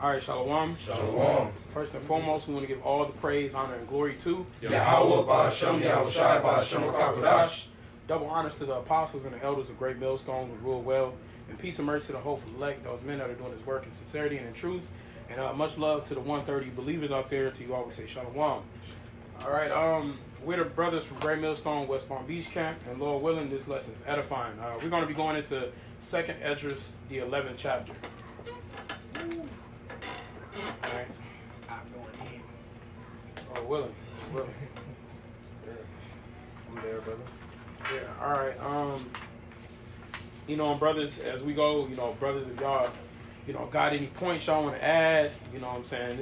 All right, Shalom. Shalom. First and foremost, we want to give all the praise, honor, and glory to Yahweh Ba'Shem Yahushai Ba'Shem HaKadosh. Double honors to the apostles and the elders of Great Millstone who rule well, and peace and mercy to the hopeful elect, those men that are doing His work in sincerity and in truth. And much love to the 130 believers out there. To you always say Shalom. All right, we're the brothers from Great Millstone, West Palm Beach Camp, and Lord willing, this lesson is edifying. We're going to be going into 2nd Esdras, the 11th chapter. All right. I'm going in. Oh, willing. I'm there, brother. Yeah, all right. Brothers, as we go, brothers, if y'all, got any points y'all want to add, what I'm saying,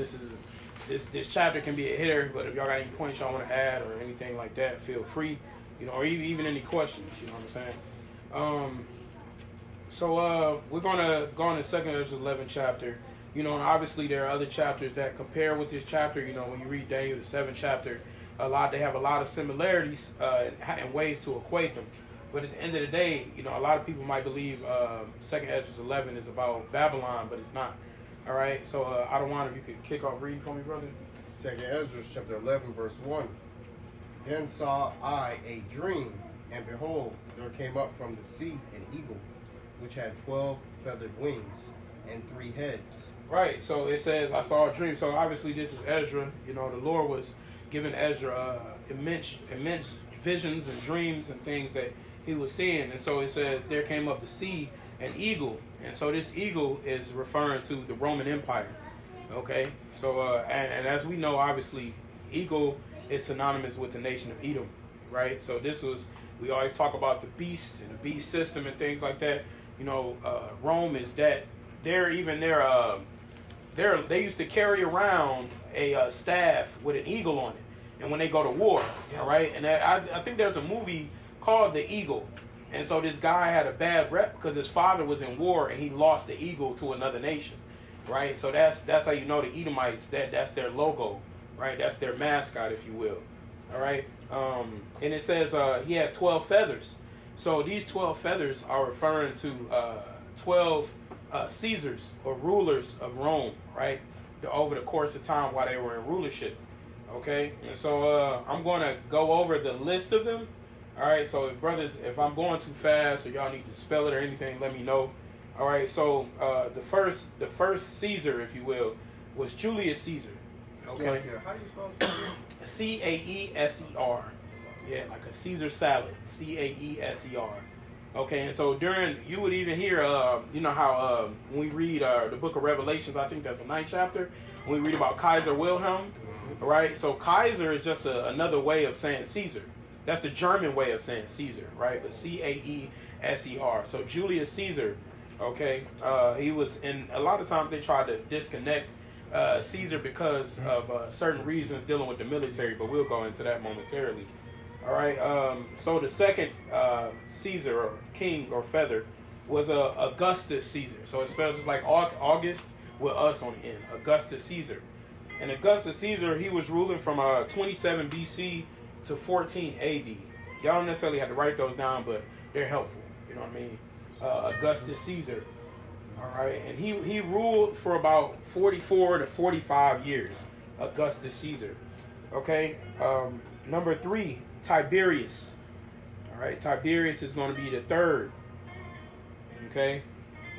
this chapter can be a hitter, but if y'all got any points y'all want to add or anything like that, feel free, or even any questions, what I'm saying. So we're gonna go on the 2nd Esdras 11th chapter. And obviously there are other chapters that compare with this chapter. When you read Daniel, the 7th chapter, they have a lot of similarities and ways to equate them. But at the end of the day, a lot of people might believe 2nd Esdras 11 is about Babylon, but it's not. All right, so I don't want if you could kick off reading for me, brother. 2nd Esdras chapter 11, verse 1. Then saw I a dream, and behold, there came up from the sea an eagle, which had 12 feathered wings and 3 heads. Right, so it says, I saw a dream. So obviously this is Ezra. The Lord was giving Ezra immense visions and dreams and things that he was seeing. And so it says, there came up the sea an eagle. And so this eagle is referring to the Roman Empire. Okay, so and as we know, obviously, eagle is synonymous with the nation of Edom. Right, so we always talk about the beast and the beast system and things like that. Rome is that. They used to carry around a staff with an eagle on it, and when they go to war, all right. And I think there's a movie called The Eagle, and so this guy had a bad rep because his father was in war and he lost the eagle to another nation, right? So that's how you know the Edomites. That's their logo, right? That's their mascot, if you will, all right. And it says he had 12 feathers. So these 12 feathers are referring to 12 Caesars or rulers of Rome, right? Over the course of time while they were in rulership, okay? And so I'm going to go over the list of them, all right? So if I'm going too fast or y'all need to spell it or anything, let me know, all right? So the first Caesar, if you will, was Julius Caesar, okay? How do you spell Caesar? Caesar. Yeah, like a Caesar salad, Caesar. Okay, and so you would even hear, how when we read the book of Revelations, I think that's the 9th chapter, when we read about Kaiser Wilhelm, right? So Kaiser is just another way of saying Caesar. That's the German way of saying Caesar, right? But Caesar. So Julius Caesar, okay, he was, and a lot of times they tried to disconnect Caesar because of certain reasons dealing with the military, but we'll go into that momentarily. All right, so the second Caesar or king or feather was Augustus Caesar. So it spells just like August with us on the end, Augustus Caesar. And Augustus Caesar, he was ruling from 27 BC to 14 AD. Y'all don't necessarily have to write those down, but they're helpful. You know what I mean? Augustus Caesar. All right, and he ruled for about 44 to 45 years, Augustus Caesar. Okay, number 3. Tiberius. All right, Tiberius is going to be the 3rd. Okay,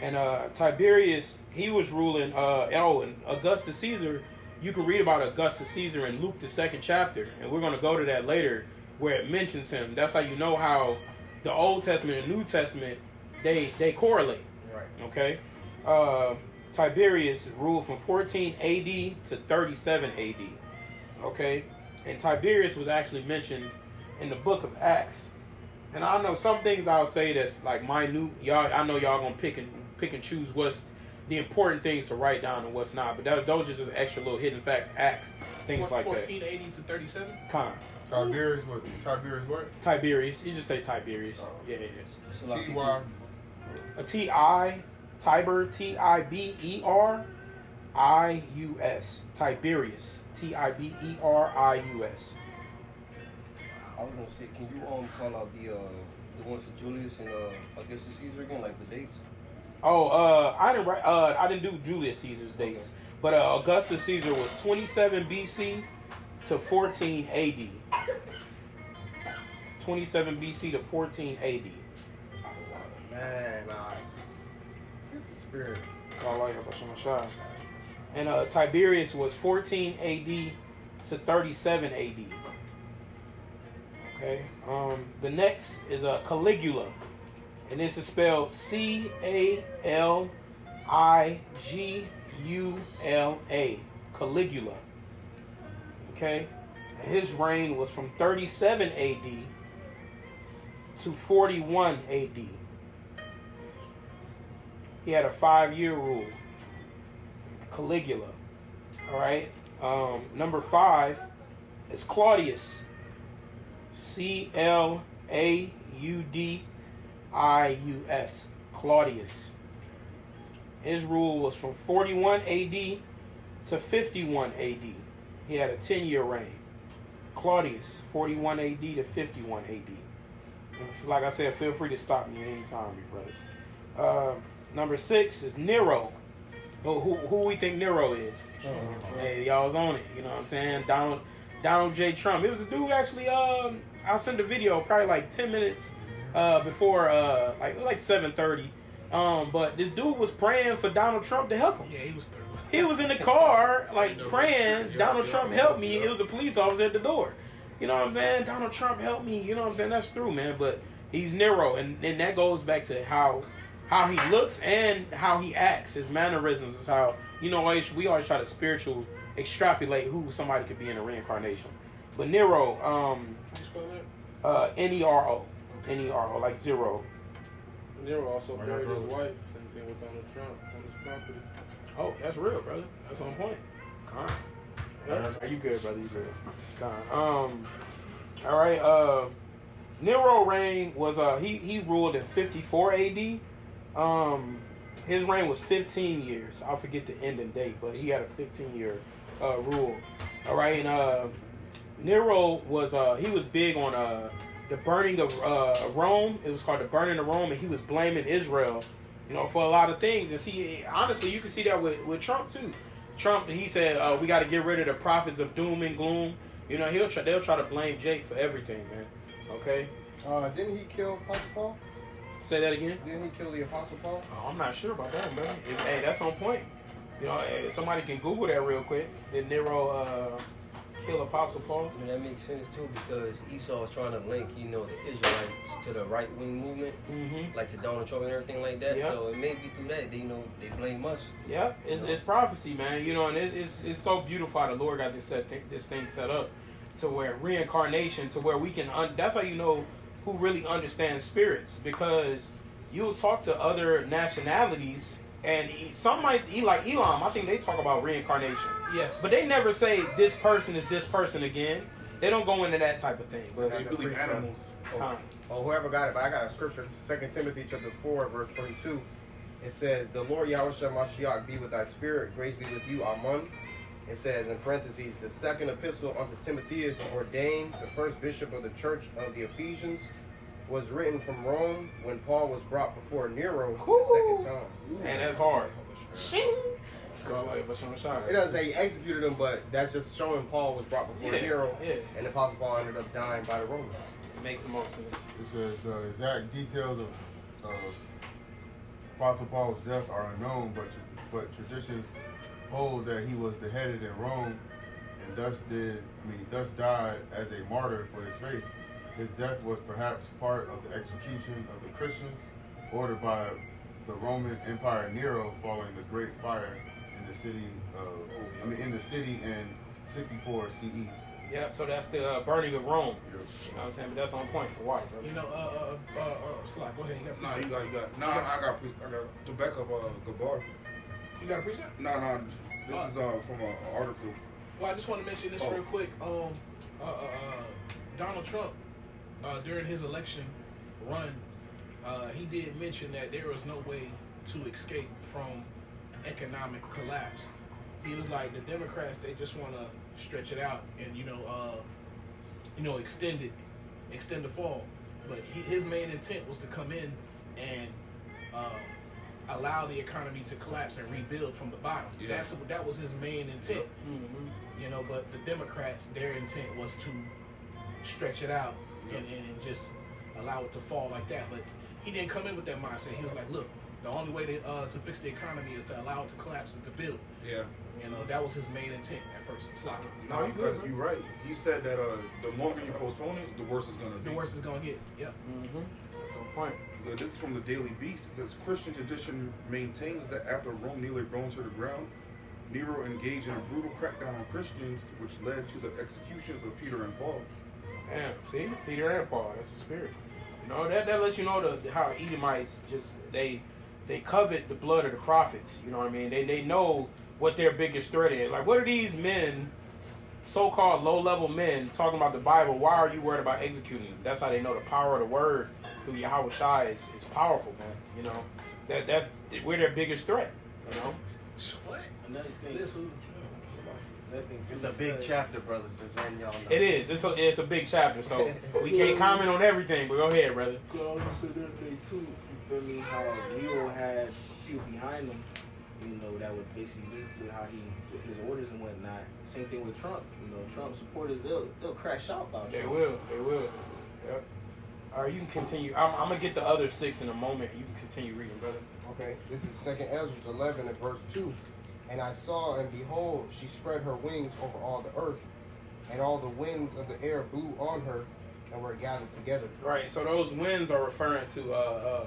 and Tiberius, he was ruling. And Augustus Caesar, you can read about Augustus Caesar in Luke the 2nd chapter, and we're going to go to that later where it mentions him. That's how you know how the Old Testament and New Testament they correlate. Right. Okay, Tiberius ruled from 14 AD to 37 AD. Okay, and Tiberius was actually mentioned in the book of Acts. And I know some things I'll say that's like minute. I know y'all gonna pick and choose what's the important things to write down and what's not. But those are just extra little hidden facts, Acts, things like that. 1480 to 37? Tiberius what? Tiberius what? Tiberius. You just say Tiberius. Oh. Yeah. T-Y. A T-I, Tiber, T-I-B-E-R-I-U-S. Tiberius. Tiberius. I was gonna say, can you call out the ones for Julius and Augustus Caesar again, like the dates? I didn't do Julius Caesar's dates, But Augustus Caesar was 27 BC to 14 AD. 27 BC to 14 AD. Man, it's the spirit. And Tiberius was 14 AD to 37 AD. Okay. The next is Caligula, and this is spelled Caligula. Caligula. Okay. And his reign was from 37 AD to 41 AD. He had a 5-year rule. Caligula. All right. Number 5 is Claudius. Claudius. Claudius. His rule was from 41 AD to 51 AD. He had a 10-year reign. Claudius, 41 AD to 51 AD. And like I said, feel free to stop me at any time, you brothers. Number 6 is Nero. Who we think Nero is? Hey, y'all was on it. You know what I'm saying? Donald J. Trump. It was a dude actually. I sent a video probably like 10 minutes before like 7:30. But this dude was praying for Donald Trump to help him. Yeah, he was thorough. He was in the car like praying, Donald Trump help me. It was a police officer at the door. You know what I'm saying? Donald Trump help me. You know what I'm saying? That's true, man. But he's Nero, and that goes back to how he looks and how he acts. His mannerisms is how, you know, we always try to spiritual extrapolate who somebody could be in a reincarnation. But Nero, How you spell that? Nero, Nero, like zero. Nero also buried his wife, same thing with Donald Trump on his property. Oh, that's real, brother. That's on point. Con. Yeah. You good, brother? You good? Con. All right. Nero reign was he ruled in 54 AD. His reign was 15 years. I forget the ending date, but he had a 15-year rule. All right, and Nero was he was big on the burning of Rome. It was called the burning of Rome, and he was blaming Israel, you know, for a lot of things. And see, honestly, you can see that with Trump too. Trump, he said we got to get rid of the prophets of doom and gloom. You know, they'll try to blame Jake for everything, man. Okay. Didn't he kill Apostle Paul? Say that again. Didn't he kill the Apostle Paul? Oh, I'm not sure about that, man. Hey, that's on point. You know, if somebody can Google that real quick. Did Nero kill Apostle Paul? I mean, that makes sense too, because Esau was trying to link, you know, the Israelites to the right wing movement, like to Donald Trump and everything like that. Yep. So it may be through that they, you know, they blame us. Yeah, it's prophecy, man. You know, and it's so beautiful how the Lord got this thing set up to where reincarnation, to where we can. That's how you know who really understands spirits, because you'll talk to other nationalities. And some might, like Elam, I think they talk about reincarnation. Yes. But they never say this person is this person again. They don't go into that type of thing. But They believe animals. Whoever got it, but I got a scripture, 2 Timothy chapter 4, verse 22. It says, the Lord Yahushua Mashiach be with thy spirit, grace be with you, Amen. It says, in parentheses, the second epistle unto Timotheus, ordained the first bishop of the church of the Ephesians, was written from Rome when Paul was brought before Nero the second time. And that's hard. It doesn't say he executed him, but that's just showing Paul was brought before Nero, and the Apostle Paul ended up dying by the Romans. It makes the most sense. It says the exact details of Apostle Paul's death are unknown, but traditions hold that he was beheaded in Rome and thus died as a martyr for his faith. His death was perhaps part of the execution of the Christians ordered by the Roman Empire Nero following the Great Fire in the city in 64 CE. Yep, so that's the burning of Rome. You know what I'm saying? But that's on point for water, bro. You know, Slot, go ahead. You got a Nah, precept? you got. Nah, I got to back up Gabar. You got a precept? No, this is from an article. Well, I just want to mention this real quick. Donald Trump, during his election run, he did mention that there was no way to escape from economic collapse. He was like, the Democrats, they just want to stretch it out and extend the fall. But his main intent was to come in and allow the economy to collapse and rebuild from the bottom. Yeah. That was his main intent. You know, but the Democrats, their intent was to stretch it out and just allow it to fall like that. But he didn't come in with that mindset. He was like, look, the only way to fix the economy is to allow it to collapse and to build. Yeah. You know, that was his main intent at first. It's like, No, because you're right. He said that the longer you postpone it, the worse it's gonna be. the worse it's gonna get. Yep. That's on point. This is from the Daily Beast. It says Christian tradition maintains that after Rome nearly burned to the ground, Nero engaged in a brutal crackdown on Christians, which led to the executions of Peter and Paul. Damn, see? Peter and Paul, that's the spirit. You know, that lets you know how Edomites just, they covet the blood of the prophets. You know what I mean? They know what their biggest threat is. Like, what are these men, so-called low-level men, talking about the Bible? Why are you worried about executing them? That's how they know the power of the word through Yahweh Shai is powerful, man. You know, that's we're their biggest threat. You know. What? Another thing too. It's a big chapter, brothers. Just letting y'all know. It is. It's a big chapter, so we can't comment on everything. But go ahead, brother. Could also another thing too. You feel me? How Nero had people behind him, you know, that would basically listen to how he with his orders and whatnot. Same thing with Trump. You know, Trump supporters they'll crash out about They Trump. will. They will. Yep. All right, you can continue. I'm gonna get the other 6 in a moment. You can continue reading, brother. Okay, this is 2nd Esdras 11 and verse 2. And I saw, and behold, she spread her wings over all the earth, and all the winds of the air blew on her, and were gathered together. Right. So those winds are referring to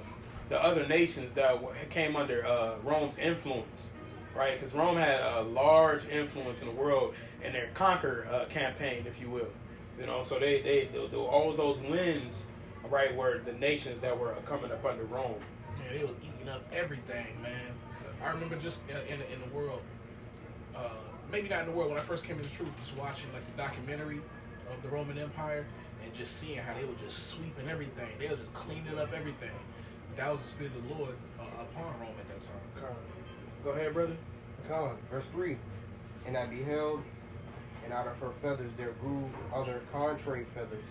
the other nations that came under Rome's influence, right? Because Rome had a large influence in the world in their conquer campaign, if you will. You know, so they all those winds, right, were the nations that were coming up under Rome. Yeah, they was eating up everything, man. I remember just in the world, maybe not in the world, when I first came to the truth, just watching like the documentary of the Roman Empire and just seeing how they were just sweeping everything. They were just cleaning up everything. That was the spirit of the Lord upon Rome at that time. Go ahead, brother. Verse 3. And I beheld, and out of her feathers there grew other contrary feathers,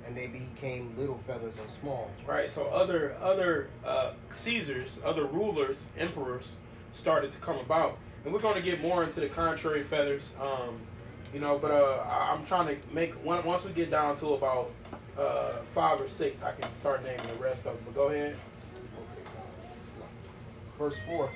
and they became little feathers and small. Right. So other Caesars, other rulers, emperors started to come about, and we're going to get more into the contrary feathers. You know, but I'm trying to make once we get down to about 5 or 6, I can start naming the rest of them. But go ahead. Verse 4.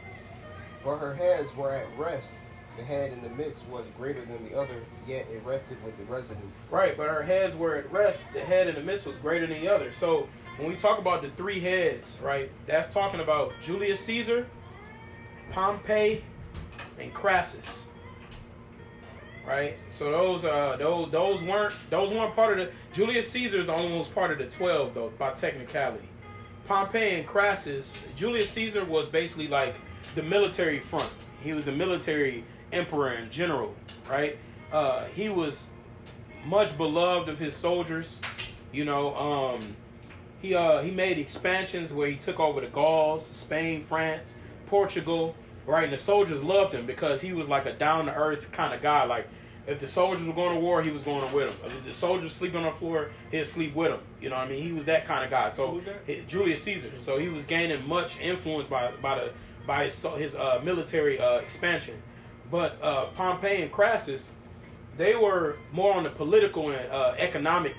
For her heads were at rest. The head in the midst was greater than the other, yet it rested with the residue. Right, but her heads were at rest. The head in the midst was greater than the other. So when we talk about the 3 heads, right, that's talking about Julius Caesar, Pompey, and Crassus. Right, so those weren't part of the. Julius Caesar is the only one who's part of the 12, though, by technicality. Pompey and Crassus. Julius Caesar was basically like the military front. He was the military emperor in general, right? He was much beloved of his soldiers. You know, he made expansions where he took over the Gauls, Spain, France, Portugal, right? And the soldiers loved him because he was like a down-to-earth kind of guy. Like, if the soldiers were going to war, he was going with them. If the soldiers sleeping on the floor, he'd sleep with them. You know what I mean? He was that kind of guy. So Julius Caesar. So he was gaining much influence by his military expansion. But Pompey and Crassus, they were more on the political and economic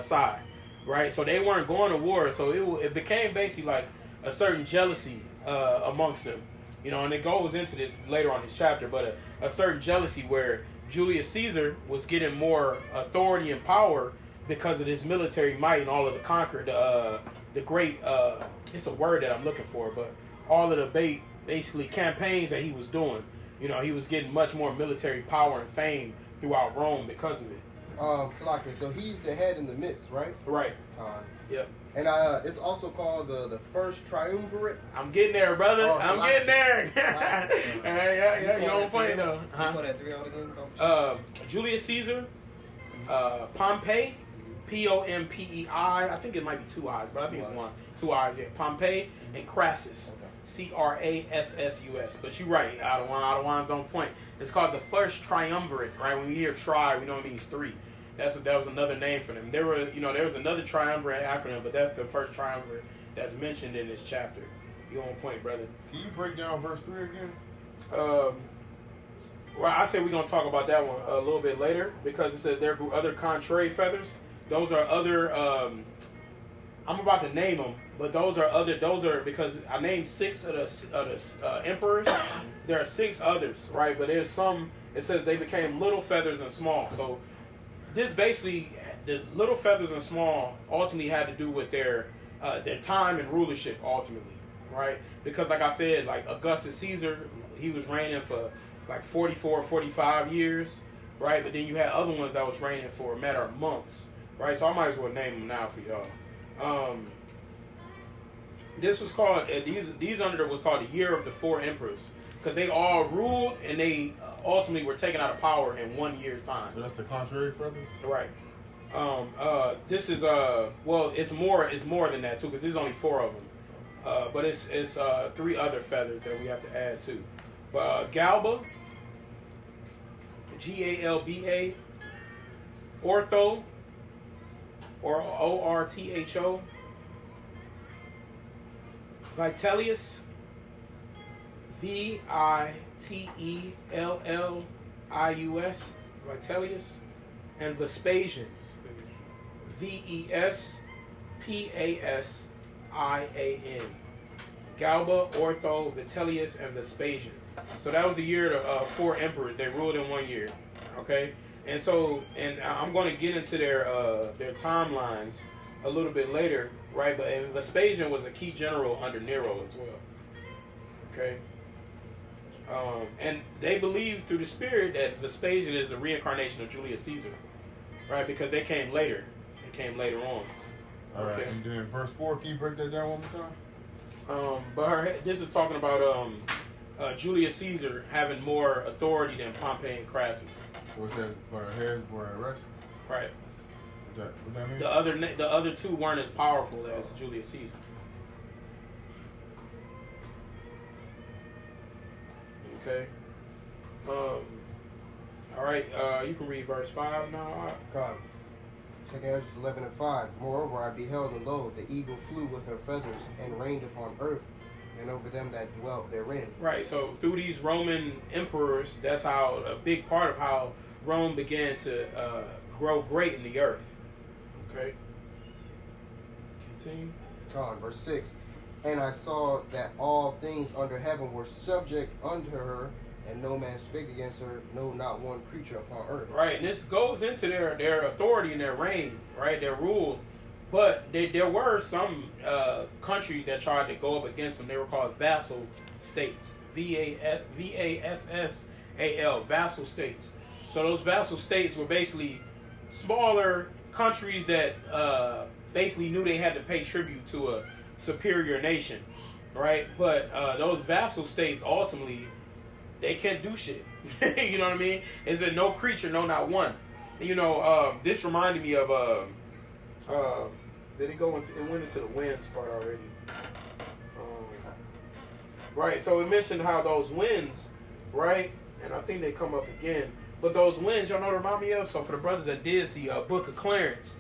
side, right? So they weren't going to war. So it became basically like a certain jealousy amongst them, you know. And it goes into this later on in this chapter, but a certain jealousy where Julius Caesar was getting more authority and power because of his military might and all of the great. It's a word that I'm looking for, but all of the basically campaigns that he was doing. You know, he was getting much more military power and fame throughout Rome because of it. Salaki, so he's the head in the midst, right? Right. Yep. And it's also called the first triumvirate. I'm getting there, brother. Oh, I'm getting there. Yeah, you on point though. Julius Caesar, Pompey, Pompei. I think it might be 2 I's, but I think it's 1. 2 I's, yeah. Pompey and Crassus. Crassus. But you're right. Adawan's on point. It's called the first triumvirate, right? When we hear tri, we know it means 3. That was another name for them. There was another triumvirate after them, but that's the first triumvirate that's mentioned in this chapter. You on point, brother. Can you break down verse 3 again? Well, I say we're going to talk about that one a little bit later because it says there grew other contrary feathers. Those are other, I'm about to name them, but those are because I named 6 of the emperors. There are 6 others, right? But there's some, it says they became little feathers and small. So this basically, the little feathers and small ultimately had to do with their time and rulership ultimately, right? Because like I said, like Augustus Caesar, he was reigning for like 44, 45 years, right? But then you had other ones that was reigning for a matter of months, right? So I might as well name them now for y'all. This was called, these under was called the Year of the 4 Emperors, because they all ruled and they ultimately were taken out of power in 1 year's time. So that's the contrary feathers? Right. This is well, it's more than that too, because there's only 4 of them. But it's 3 other feathers that we have to add too. Galba, Galba, Ortho, or Ortho, Vitellius, Vitellus, Vitellius, and Vespasian, Vespasian. Galba, Ortho, Vitellius, and Vespasian. So that was the year of 4 emperors. They ruled in 1 year. Okay, and so I'm going to get into their timelines a little bit later, right? But and Vespasian was a key general under Nero as well. Okay, and they believe through the spirit that Vespasian is a reincarnation of Julius Caesar, right? Because they came later. They came later on. All right, and then verse 4, can you break that down one more time? But this is talking about Julius Caesar having more authority than Pompey and Crassus. What's that? But her heads were arrested? Right. What that mean? The other 2 weren't as powerful as Julius Caesar. Okay. All right. You can read verse 5 now. God. 2 Esdras 11 and 5. Moreover, I beheld, and lo, the eagle flew with her feathers and reigned upon earth, and over them that dwelt therein. Right. So through these Roman emperors, that's how a big part of how Rome began to grow great in the earth. Okay. Continue. God. Verse 6. And I saw that all things under heaven were subject unto her, and no man spake against her, no, not one creature upon earth. Right, and this goes into their authority and their reign, right, their rule. But there were some countries that tried to go up against them. They were called vassal states, VASSAL, vassal states. So those vassal states were basically smaller countries that basically knew they had to pay tribute to a superior nation, right? But those vassal states ultimately, they can't do shit. You know what I mean? Is there no creature, no, not one? You know, this reminded me of did it go into? It went into the winds part already. Right. So it mentioned how those winds, right? And I think they come up again. But those winds, y'all know what remind me of? So for the brothers that did see Book of Clarence,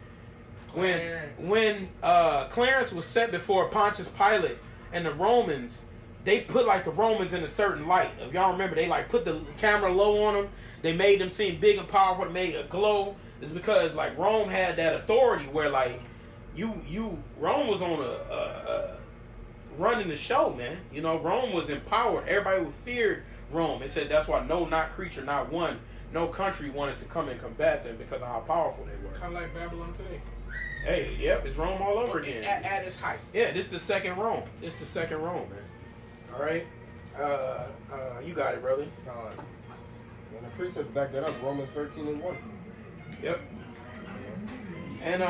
when Clarence was set before Pontius Pilate and the Romans, they put like the Romans in a certain light. If y'all remember, they like put the camera low on them. They made them seem big and powerful. They made a glow. It's because like Rome had that authority where like Rome was on a running the show, man. You know, Rome was empowered. Everybody feared Rome. It said that's why no, not creature, not one, no country wanted to come and combat them because of how powerful they were. Kind of like Babylon today. Hey, yep, it's Rome all over again. At its height. Yeah, this is the second Rome. This is the second Rome, man. All right, you got it, brother. God. And the precepts back that up. Romans 13 and 1. Yep. And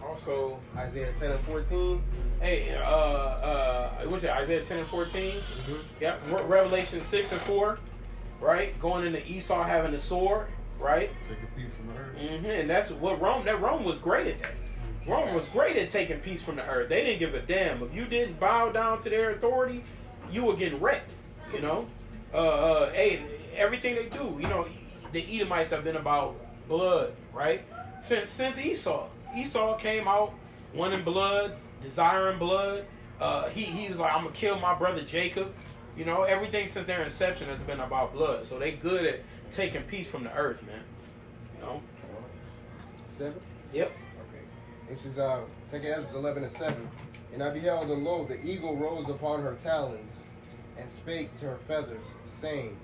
also Isaiah 10 and 14. Hey, what's that? Isaiah 10 and 14. Mm-hmm. Yep. Revelation 6 and 4. Right, going into Esau having the sword. Right. Take a piece from the earth. Mm-hmm. And that's what Rome. That Rome was great at that. Rome was great at taking peace from the earth. They didn't give a damn if you didn't bow down to their authority. You were getting wrecked. You know. Hey, everything they do. You know, the Edomites have been about blood, right? Since Esau. Esau came out wanting blood, desiring blood, he was like, I'm gonna kill my brother Jacob. You know, everything since their inception has been about blood. So they good at taking peace from the earth, man. You know. 7. Yep. Okay. This is 2 Esdras 11:7. And I beheld, and lo, the eagle rose upon her talons, and spake to her feathers, saying,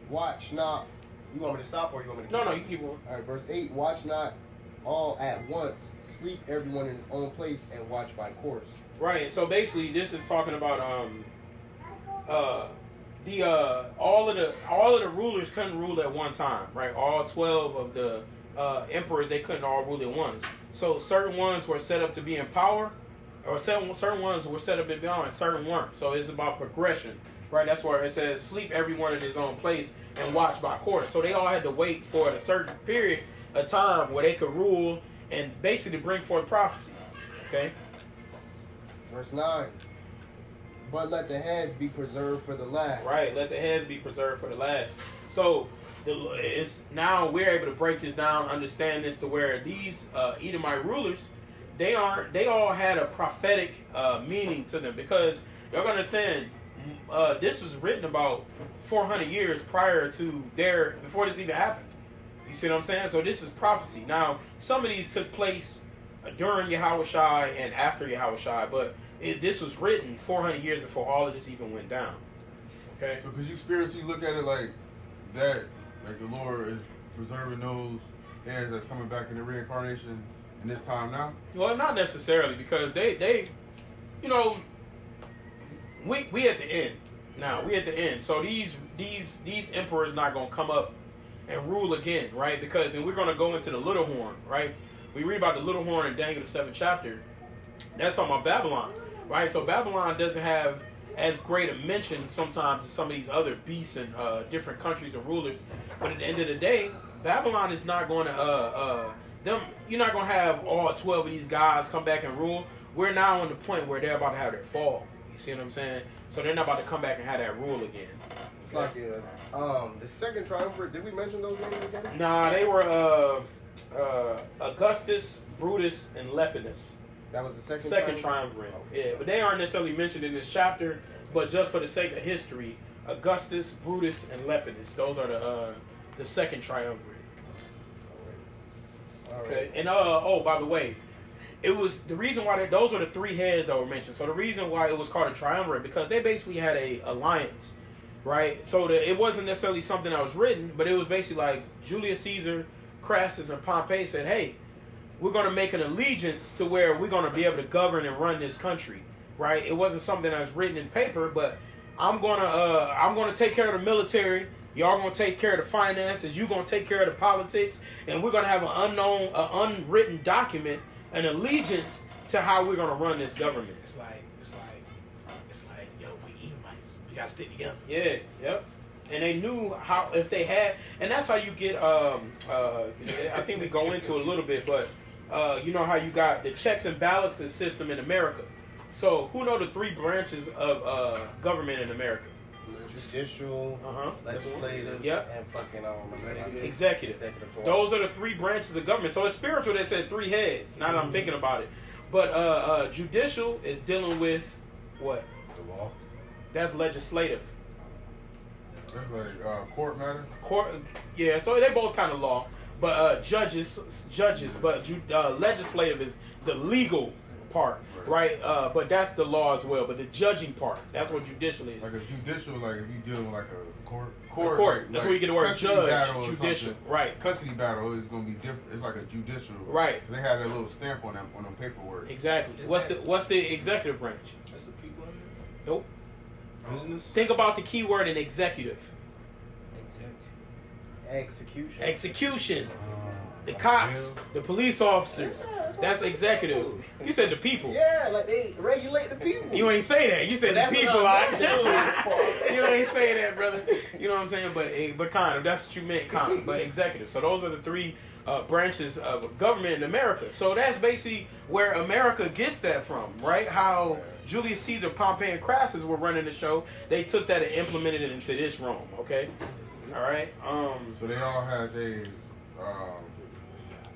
Watch not. You want me to stop, or you want me to keep No, going? you keep going. All right, verse 8. Watch not all at once. Sleep everyone in his own place, and watch by course. Right. So basically, this is talking about all of the rulers couldn't rule at one time, right? All 12 of the emperors, they couldn't all rule at once. So certain ones were set up to be in power, or certain ones were set up to be power, and certain weren't. So it's about progression, right? That's where it says sleep everyone in his own place and watch by course. So they all had to wait for a certain period of time where they could rule and basically bring forth prophecy. Okay. Verse 9. But let the heads be preserved for the last. Right, let the heads be preserved for the last. So it's now we're able to break this down, understand this to where these Edomite rulers, they all had a prophetic meaning to them, because y'all gotta understand, this was written about 400 years prior to before this even happened. You see what I'm saying? So this is prophecy. Now, some of these took place during Yahushua and after Yahushua, but this was written 400 years before all of this even went down. Okay? So could you spiritually look at it like that, like the Lord is preserving those heirs that's coming back in the reincarnation in this time now? Well, not necessarily, because they you know, we at the end. Now, we at the end. So these emperors not going to come up and rule again, right? Because, and we're going to go into the little horn, right? We read about the little horn in Daniel the 7th chapter. That's talking about Babylon, right? So Babylon doesn't have as great a mention sometimes as some of these other beasts and different countries and rulers. But at the end of the day, Babylon is not going to you're not going to have all 12 of these guys come back and rule. We're now on the point where they're about to have their fall. You see what I'm saying? So they're not about to come back and have that rule again. It's like the second triumvirate. Did we mention those names again? Nah, they were Augustus, Brutus, and Lepidus. That was the Second triumvirate. Okay. Yeah, but they aren't necessarily mentioned in this chapter. But just for the sake of history, Augustus, Brutus, and Lepidus. Those are the second triumvirate. All right. Okay. And by the way, it was the reason why those were the three heads that were mentioned. So the reason why it was called a triumvirate, because they basically had a alliance, right? So it wasn't necessarily something that was written, but it was basically like Julius Caesar, Crassus, and Pompey said, "Hey, we're going to make an allegiance to where we're going to be able to govern and run this country," right? It wasn't something that was written in paper, but I'm gonna take care of the military. Y'all gonna take care of the finances. You gonna take care of the politics, and we're gonna have an unwritten document, an allegiance to how we're gonna run this government. It's like, yo, we Edomites. We gotta stick together. Yeah, yep. And they knew how, if they had, and that's how you get. I think we go into a little bit, but you know how you got the checks and balances system in America. So who know the three branches of government in America? Judicial, legislative, Yep. and fucking Executive. Those are the three branches of government. So it's spiritual. They said three heads. Now that I'm thinking about it, but judicial is dealing with what? The law. That's legislative. That's like court matter. Court. Yeah. So they both kind of law, but judges. But legislative is the legal part, right? But that's the law as well. But the judging part, that's what judicial is. Like a judicial, like if you dealing with like a court. Like, that's where you get the word judge. Judicial, right? Custody battle is going to be different. It's like a judicial, right? They have that little stamp on them paperwork. Exactly. What's the executive branch? That's the people in there. Nope. Business. Think about the key word in executive. Execution. Execution. The cops, the police officers. That's executive. You said the people. Yeah, like they regulate the people. You ain't say that. You said the people. You ain't say that, brother. You know what I'm saying? But kind of. That's what you meant, kind of. But executive. So those are the three branches of government in America. So that's basically where America gets that from, right? How Julius Caesar, Pompey, and Crassus were running the show. They took that and implemented it into this Rome. Okay. All right. So they all had their.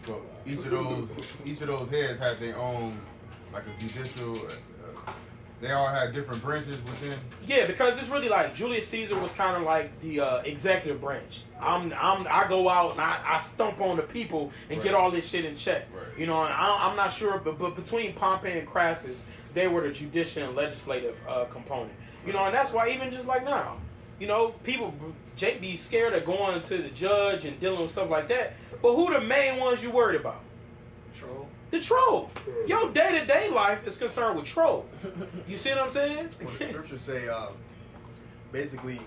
So each of those heads had their own, like a judicial, they all had different branches within. Yeah, because it's really like Julius Caesar was kind of like the executive branch. I go out and I stomp on the people and get all this shit in check. Right. You know, and I'm not sure, but between Pompey and Crassus, they were the judicial and legislative component. You know, and that's why even just like now, you know, people be scared of going to the judge and dealing with stuff like that. But who the main ones you worried about? Troll. The troll. Your day-to-day life is concerned with troll. You see what I'm saying? Well, the scriptures say, basically,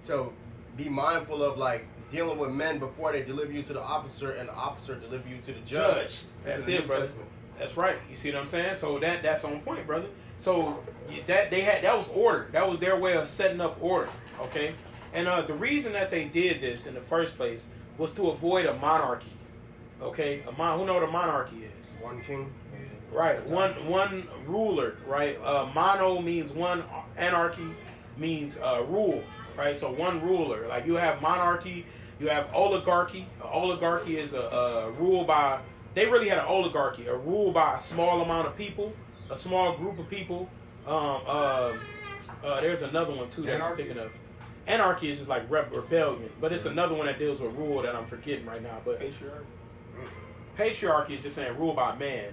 to be mindful of like dealing with men before they deliver you to the officer, and the officer deliver you to the judge. That's in the it, New brother. Testament. That's right. You see what I'm saying? So that's on point, brother. So that was order. That was their way of setting up order. Okay. And the reason that they did this in the first place was to avoid a monarchy. Okay, who know what a monarchy is? One king. Right, one ruler. Right, mono means one, anarchy means rule. Right, so one ruler. Like you have monarchy, you have oligarchy. Oligarchy is a rule by. They really had an oligarchy, a rule by a small amount of people, a small group of people. There's another one too that I'm thinking of. Anarchy is just like rebellion, but it's another one that deals with rule that I'm forgetting right now. But patriarchy is just saying rule by man.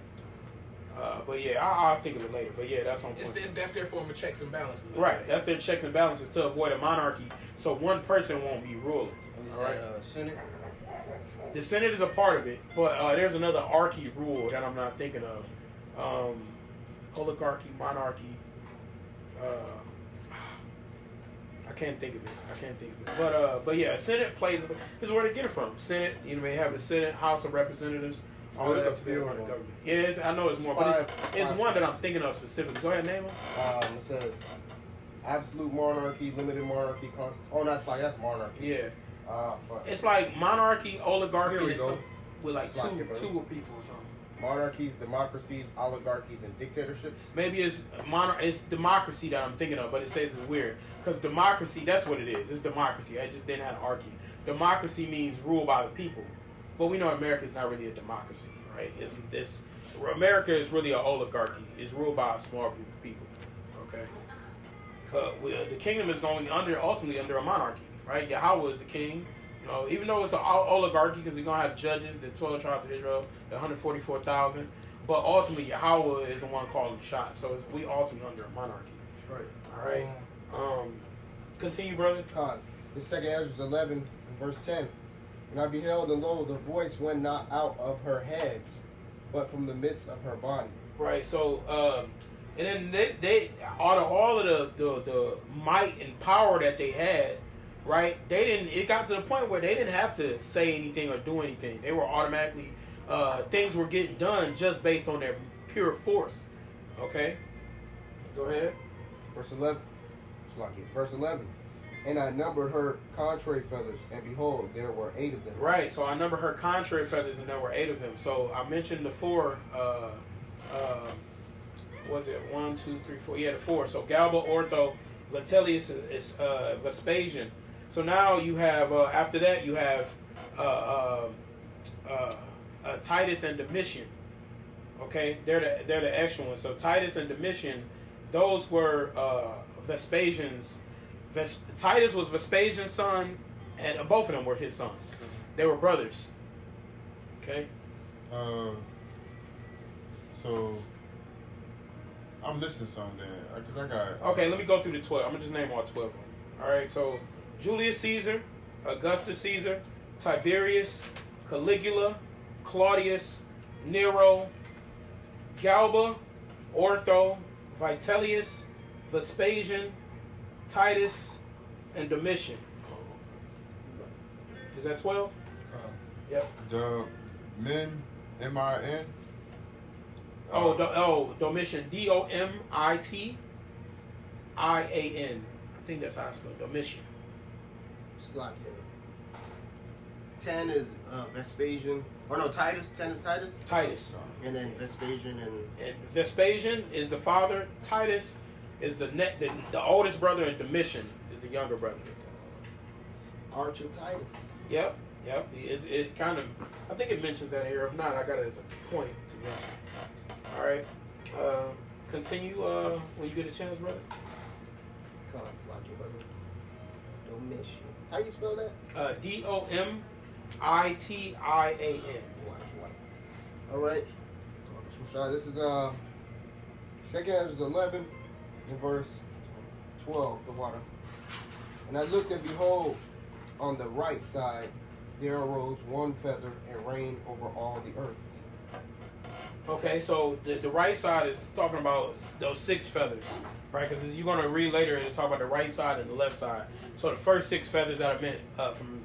But yeah, I'll think of it later. But yeah, that's on point. That's their form of checks and balances. Right, that's their checks and balances to avoid a monarchy, so one person won't be ruling. All right. Senate. The Senate is a part of it, but there's another archy rule that I'm not thinking of. Oligarchy, monarchy. I can't think of it. But yeah, Senate plays. This is where they get it from. Senate, you may have a Senate, House of Representatives. All There's that's a few the of them. government. Yeah, I know it's more, but it's one that I'm thinking of specifically. Go ahead, name them. It says absolute monarchy, limited monarchy, that's monarchy. Yeah, But it's like monarchy, oligarchy, Here we and go. some, with like It's like it, brother. two people or something. monarchies, democracies, oligarchies, and dictatorships. Maybe it's democracy that I'm thinking of, but it says it's weird because democracy, that's what it is. It's democracy. I just didn't have an archy. Democracy means rule by the people, but we know America is not really a democracy, right? America is really an oligarchy. It's ruled by a small group of people. Okay, the kingdom is going ultimately under a monarchy, right? Yahweh is the king. You know, even though it's an oligarchy because we're gonna have judges, the 12 tribes of Israel, the 144,000, but ultimately Yahweh is the one calling the shots. So we ultimately under a monarchy. That's All right. right. Continue, brother. Con. This second Esdras 11, verse 10. And I beheld, and lo, the voice went not out of her head, but from the midst of her body. Right. So, and then they out of all of the might and power that they had, right? They didn't. It got to the point where they didn't have to say anything or do anything. They were automatically things were getting done just based on their pure force. Okay. Go ahead. Verse 11. Verse 11. And I numbered her contrary feathers, and behold, there were 8 of them. Right, so I numbered her contrary feathers, and there were 8 of them. So I mentioned the 4. Was it 1, 2, 3, 4? Yeah, the 4. So Galba, Ortho, Vitellius, Vespasian. So now you have after that you have Titus and Domitian. Okay, they're the extra ones. So Titus and Domitian, those were Vespasian's. Titus was Vespasian's son, and both of them were his sons. They were brothers. Okay. So I'm listening some then, because I got. Okay, let me go through the 12. I'm gonna just name all 12 of them. All right. So Julius Caesar, Augustus Caesar, Tiberius, Caligula, Claudius, Nero, Galba, Ortho, Vitellius, Vespasian, Titus, and Domitian. Is that 12? Yep. Min, M-I-N. Domitian, Domitian. I think that's how I spell Domitian. Slack here. 10 is Vespasian. Or no, Titus. 10 is Titus. Titus. And then Vespasian And Vespasian is the father. Titus is the oldest brother, and Domitian is the younger brother. Arch and Titus. Yep. It kind of, I think it mentions that here. If not, I got it as a point to mention. All right. continue when you get a chance, brother. Come on, Slocky, brother. Don't miss you. How you spell that? Domiitian. All right. So this is 2 Esdras 11 in verse 12, the water. And I looked, and behold, on the right side there arose one feather and reigned over all the earth. Okay, so the right side is talking about those 6 feathers, right? Because you're going to read later, it'll talk about the right side and the left side. So the first 6 feathers that are meant from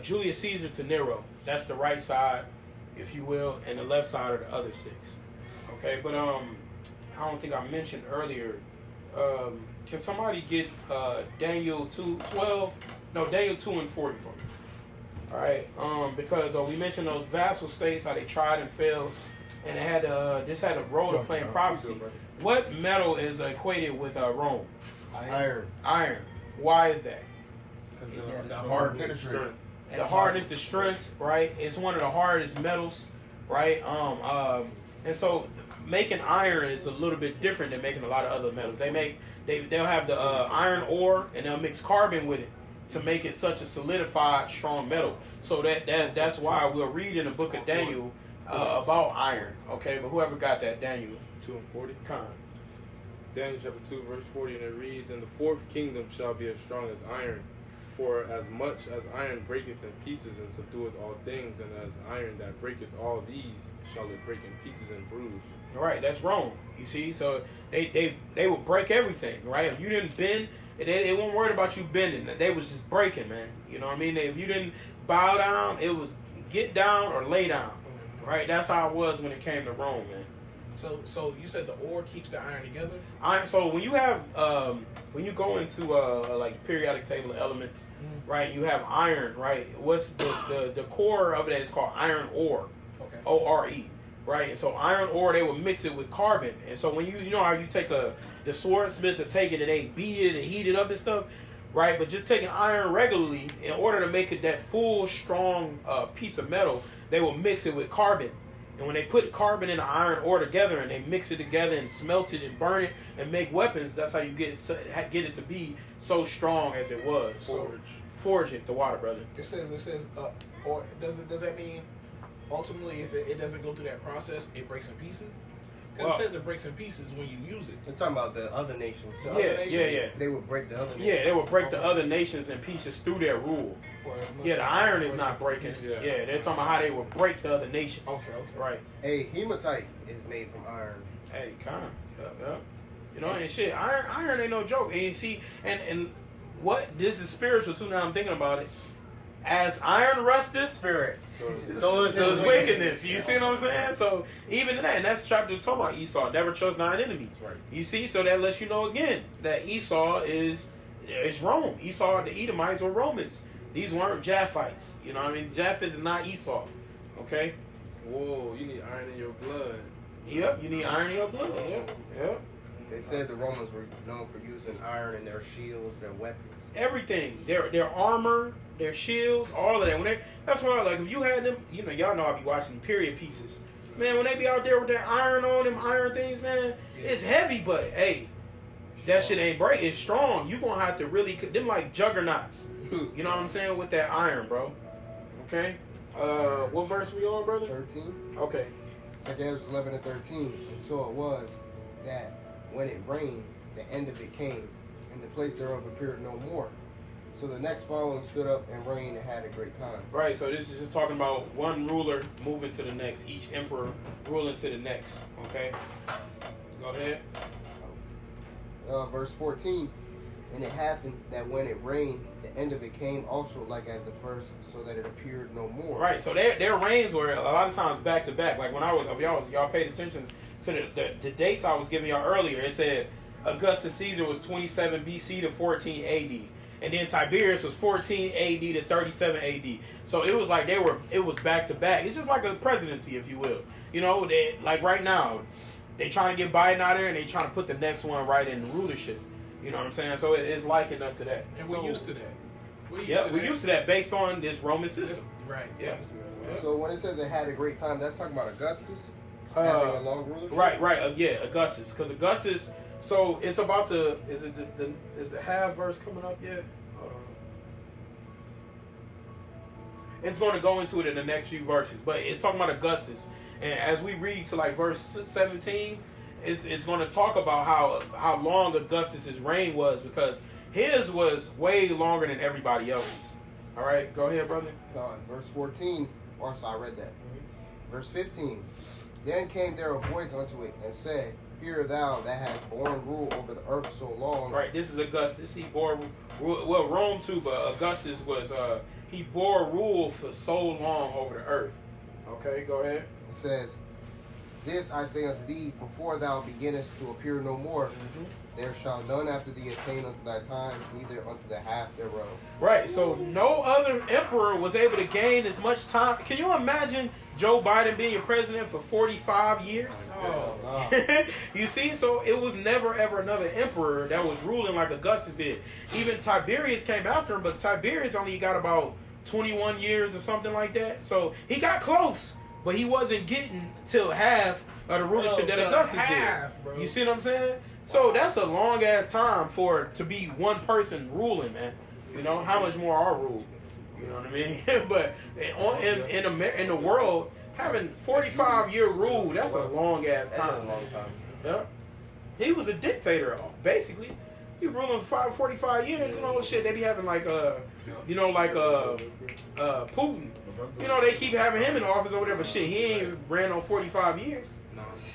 Julius Caesar to Nero, that's the right side, if you will, and the left side are the other 6. Okay, but I don't think I mentioned earlier. Can somebody get Daniel 2:12? No, Daniel 2 and 40 for me. All right, because we mentioned those vassal states, how they tried and failed, and it had this had a role to play in prophecy. What metal is equated with Rome? Iron. Iron. Why is that? Because the hardness. The hardness, the strength, right? It's one of the hardest metals, right? And so making iron is a little bit different than making a lot of other metals. They'll have the iron ore, and they'll mix carbon with it to make it such a solidified, strong metal. So that's why we'll read in the book of Daniel about iron. Okay, but whoever got that, Daniel 2 and 40. Con. Daniel chapter 2 verse 40, and it reads, "And the fourth kingdom shall be as strong as iron, for as much as iron breaketh in pieces and subdueth all things, and as iron that breaketh all these shall it break in pieces and bruise." Right, that's Rome. You see, so they would break everything, right? If you didn't bend, they weren't worried about you bending. They was just breaking, man. You know what I mean? If you didn't bow down, it was get down or lay down, right? That's how it was when it came to Rome, man. So you said the ore keeps the iron together? So when you have when you go into like periodic table of elements, right? You have iron, right? What's the core of it is called iron ore, Okay. ORE, right? And so iron ore, they would mix it with carbon, and so when you know how you take the swordsmith to take it and they beat it and heat it up and stuff, right? But just taking iron regularly, in order to make it that full strong piece of metal, they will mix it with carbon. And when they put carbon and iron ore together and they mix it together and smelt it and burn it and make weapons, that's how you get it to be so strong as it was. Forge it, the water, brother. It says, or does that mean ultimately if it doesn't go through that process, it breaks in pieces? Because it says it breaks in pieces when you use it. They're talking about the other nations. Yeah. They would break the other nations. Yeah, they would break the other nations in pieces through their rule. Yeah, the iron is not breaking. Yeah, they're talking about how they would break the other nations. Okay. Right. A hematite is made from iron. Hey, kind. Yeah. You know, and shit, iron ain't no joke. And you see, and what this is spiritual too. Now I'm thinking about it. As iron rusted, spirit. So it's wickedness. You see what I'm saying? So even in that, and that's chapter talking about Esau. Never trust thine enemies. Right. You see, so that lets you know again that Esau is Rome. Esau, the Edomites were Romans. These weren't Japhites. You know what I mean? Japheth is not Esau. Okay? Whoa, you need iron in your blood. Yep, you need iron in your blood. Yep. They said the Romans were known for using iron in their shields, their weapons. Everything, their armor, their shields, all of that. That's why, like, if you had them, you know, y'all know I be watching period pieces. Man, when they be out there with that iron on them iron things, man, it's heavy, but hey, that shit ain't break. It's strong. You gonna have to really them like juggernauts. You know what I'm saying with that iron, bro. Okay. What verse we on, brother? 13. Okay. 2 Esdras 11 and 13. And so it was that when it rained, the end of it came, and the place thereof appeared no more. So the next following stood up and reigned and had a great time. Right, so this is just talking about one ruler moving to the next, each emperor ruling to the next. Okay? Go ahead. Verse 14. And it happened that when it rained, the end of it came also like as the first, so that it appeared no more. Right, so their reigns were a lot of times back to back. Like when I was, if y'all paid attention to the dates I was giving y'all earlier, it said Augustus Caesar was 27 BC to 14 AD. And then Tiberius was 14 AD to 37 AD. So it was like it was back to back. It's just like a presidency, if you will. You know, like right now, they trying to get Biden out there and they trying to put the next one right in the rulership. You know what I'm saying? So it's likened up to that. And we're used to that. We're used to that based on this Roman system. Right. Yeah. So when it says it had a great time, that's talking about Augustus. Having a long rulership? Right. Yeah, Augustus. Because Augustus. So it's about to. Is it is the half verse coming up yet? Hold on. It's going to go into it in the next few verses, but it's talking about Augustus. And as we read to like verse 17, it's going to talk about how long Augustus's reign was, because his was way longer than everybody else's. All right, go ahead, brother. Verse 14. Also, I read that. Verse 15. Then came there a voice unto it and said, Hear thou that hast borne rule over the earth so long. Right, this is Augustus. He bore rule, well, Rome too, but Augustus was he bore rule for so long over the earth. Okay, go ahead. It says, This I say unto thee, before thou beginnest to appear no more, there shall none after thee attain unto thy time, neither unto the half thereof. Right, so no other emperor was able to gain as much time. Can you imagine Joe Biden being your president for 45 years? Oh, You see, so it was never ever another emperor that was ruling like Augustus did. Even Tiberius came after him, but Tiberius only got about 21 years or something like that. So he got close, but he wasn't getting till half of the rulership that Augustus did. Bro. You see what I'm saying? So that's a long ass time to be one person ruling, man. You know how much more our rule? You know what I mean? But in the world, having 45-year rule, that's a long ass time. That's a long time. Yeah. He was a dictator, basically. He ruling for 45 years. You know, shit. They be having like Putin. You know, they keep having him in the office over there, but shit, he ain't ran on 45 years.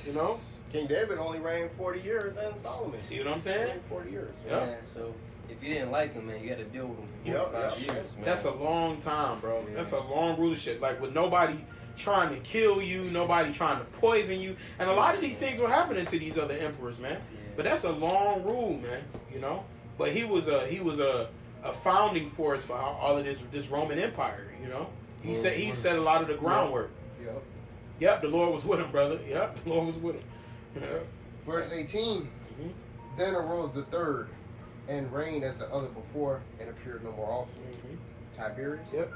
You know. King David only reigned 40 years, and Solomon. See what I'm saying? 40 years. Yeah. Yeah, so if you didn't like him, man, you had to deal with him for 45 years, man. That's a long time, bro. Yeah. That's a long rulership. Like with nobody trying to kill you, nobody trying to poison you, and a lot of these things were happening to these other emperors, man. Yeah. But that's a long rule, man. You know. But he was a founding force for all of this Roman Empire. You know. He set a lot of the groundwork. Yep. Yep. The Lord was with him, brother. Yep. The Lord was with him. Yeah. Verse 18. Then arose the third, and reigned as the other before, and appeared no more also. Tiberius. Yep.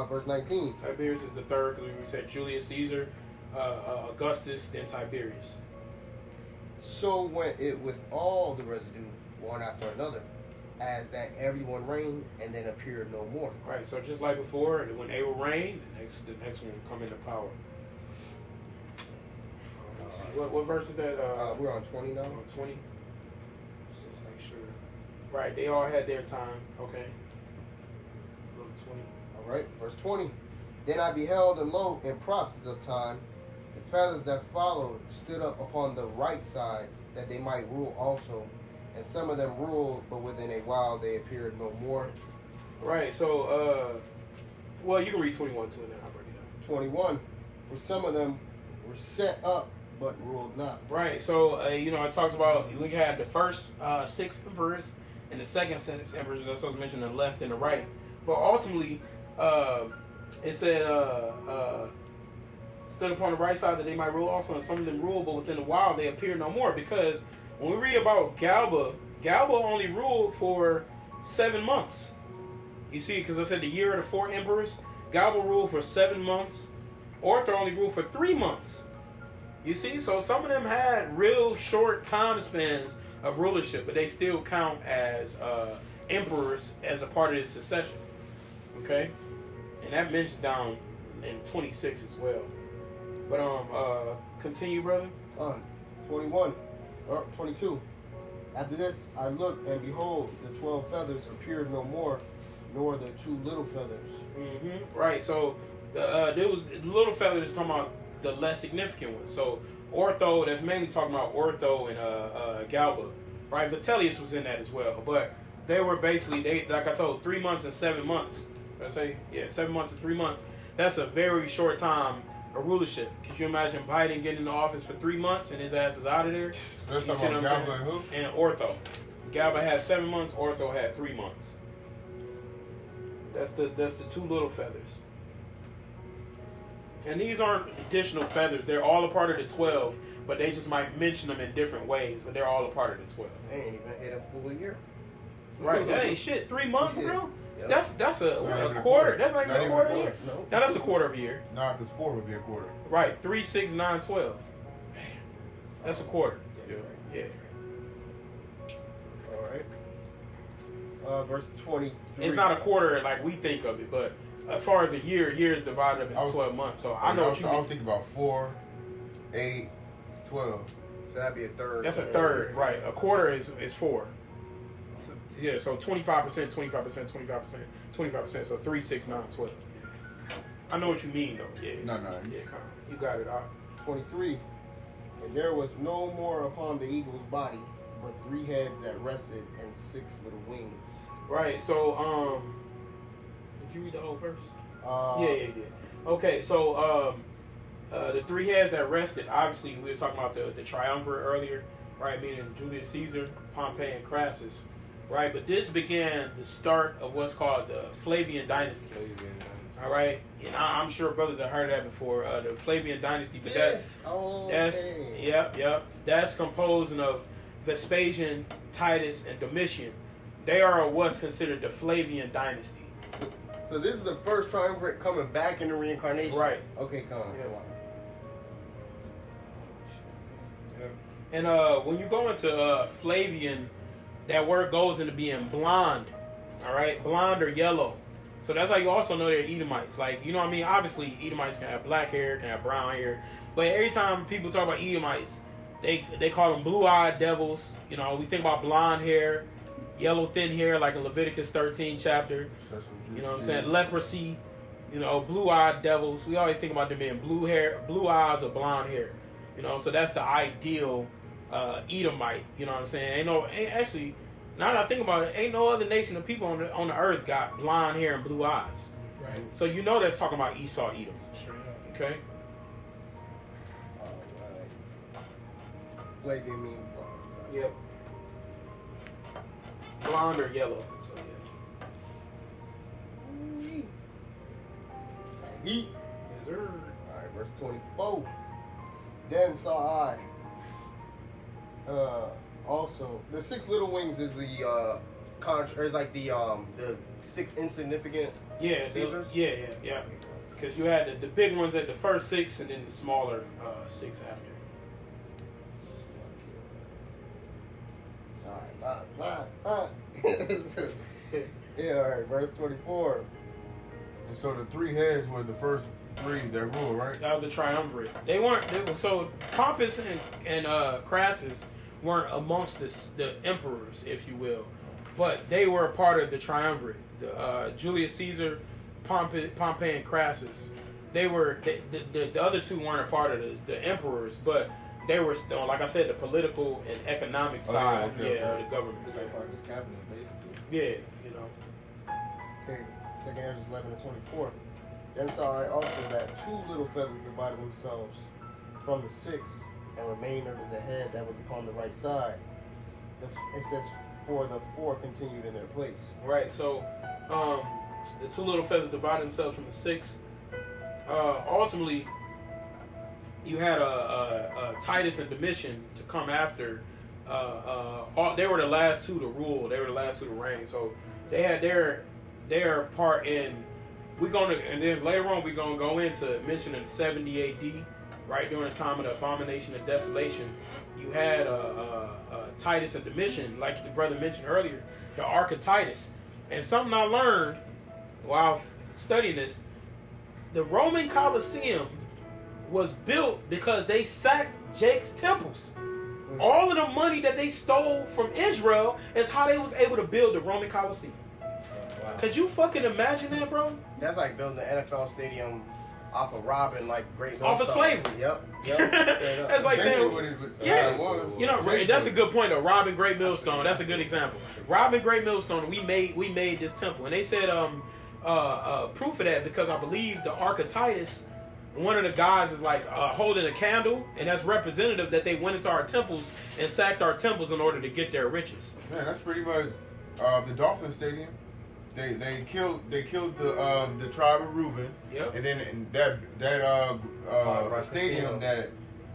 Verse 19. Tiberius is the third, because we said Julius Caesar, Augustus, then Tiberius. So went it with all the residue, one after another, as that everyone reigned, and then appeared no more. Right. So just like before, when they will reign, the next one will come into power. What verse is that? We're on 20 now. On 20. Just make sure. Right. They all had their time. Okay. Look, 20. All right, verse 20. Then I beheld, and lo, in process of time, the feathers that followed stood up upon the right side, that they might rule also. And some of them ruled, but within a while they appeared no more. Right. So, well, you can read 21 too, and then I'll break it down. 21. For some of them were set up, but ruled not. Right. So, it talks about we had the first 6 emperors and the second 6 emperors. That's what's mentioned on the left and the right. But ultimately, it said, stood upon the right side that they might rule also, and some of them ruled, but within a while they appeared no more. Because when we read about Galba only ruled for 7 months. You see, because I said the year of the 4 emperors, Galba ruled for 7 months. Arthur only ruled for 3 months. You see, so some of them had real short time spans of rulership, but they still count as emperors as a part of this succession. Okay, and that mentions down in 26 as well. But continue, brother. 21. 22. After this I looked, and behold, the 12 feathers appeared no more, nor the 2 little feathers. Right. So there was the little feathers talking about the less significant ones. So Ortho, that's mainly talking about Ortho and Galba. Right. Vitellius was in that as well, but they were basically like I told, 3 months and 7 months. Did I say 7 months and 3 months? That's a very short time of rulership. Could you imagine Biden getting in the office for 3 months and his ass is out of there? Let's talk about Galba and who? And Ortho. Galba had 7 months. Ortho had 3 months. That's the 2 little feathers. And these aren't additional feathers. They're all a part of the 12, but they just might mention them in different ways. But they're all a part of the 12. They ain't even hit a full year. Right. That ain't shit. 3 months, bro. Yep. That's a Not even a quarter. quarter. That's not Not even a even a quarter a quarter. year. No. Now that's a quarter of a year. Nah, because 4 would be a quarter. Right. 3, 6, 9, 12. Man, that's a quarter. Yeah. All right. Verse 23. It's not a quarter like we think of it, but as far as a year is divided up into 12 months. So I know what you I mean. was thinking about 4, 8, 12. So that'd be a third. That's a third, right? A quarter is 4. So, yeah, so 25%, 25%, 25%, 25%. So 3, 6, 9, 12. I know what you mean, though. Yeah. No. Yeah, come on. You got it. 23. And there was no more upon the eagle's body, but 3 heads that rested and 6 little wings. Right. So, did you read the whole verse? Uh, Yeah. Okay, so the 3 heads that rested, obviously we were talking about the triumvirate earlier, right? Meaning Julius Caesar, Pompey, and Crassus, right? But this began the start of what's called the Flavian dynasty. All right, and I'm sure brothers have heard that before, the Flavian dynasty. But that's yep. That's composed of Vespasian, Titus, and Domitian. They are what's considered the Flavian dynasty. So this is the first triumvirate coming back in the reincarnation. Right. Okay, come on. And when you go into Flavian, that word goes into being blonde. All right, blonde or yellow. So that's how you also know they're Edomites. Like, you know what I mean? Obviously, Edomites can have black hair, can have brown hair. But every time people talk about Edomites, they call them blue-eyed devils. You know, we think about blonde hair, yellow thin hair, like in Leviticus 13 chapter. You know what I'm saying? Leprosy, you know, blue-eyed devils. We always think about them being blue eyes or blonde hair. You know, so that's the ideal Edomite. You know what I'm saying? Actually, now that I think about it, ain't no other nation of people on the earth got blonde hair and blue eyes. Right. So you know that's talking about Esau, Edom. Okay? Alright. Flavian means blonde. Yep. Blonde or yellow. So yeah. Heat. Yes, sir. Alright, verse 24. Then saw I also the 6 little wings is the is like the 6 insignificant Caesars. Yeah. Because you had the big ones at the first 6, and then the smaller 6 after. Alright, yeah, alright, verse 24. And so the 3 heads were the first 3 that ruled, right? That was the triumvirate. So Pompus and Crassus weren't amongst the emperors, if you will, but they were a part of the triumvirate. Julius Caesar, Pompey, and Crassus. They were the other 2 weren't a part of the emperors, but they were still, like I said, the political and economic side, of the government. It's like part of his cabinet, basically. Yeah, you know. Okay, 2nd Esdras 11 and 24. Then saw I also that 2 little feathers divided themselves from the 6 and remained under the head that was upon the right side. It says, for the 4 continued in their place. Right. So the 2 little feathers divided themselves from the 6. Ultimately, you had Titus and Domitian to come after. They were the last 2 to rule. They were the last 2 to reign. So they had their part in. And then later on we're gonna go into mentioning 70 AD, right during the time of the abomination of desolation. You had Titus and Domitian, like the brother mentioned earlier, the Ark of Titus. And something I learned while studying this, the Roman Colosseum was built because they sacked Jake's temples. All of the money that they stole from Israel is how they was able to build the Roman Colosseum. Could you fucking imagine that, bro? That's like building an NFL stadium off of robbing like great Off of slavery. Yep. That's like saying, that's a good point though. Robbing Great Millstone, that's a good example. Robbing Great Millstone, we made this temple, and they said proof of that because I believe the Ark of Titus, one of the guys is like holding a candle, and that's representative that they went into our temples and sacked our temples in order to get their riches. Man, that's pretty much the Dolphin Stadium. They killed the tribe of Reuben. Yep. And then that stadium that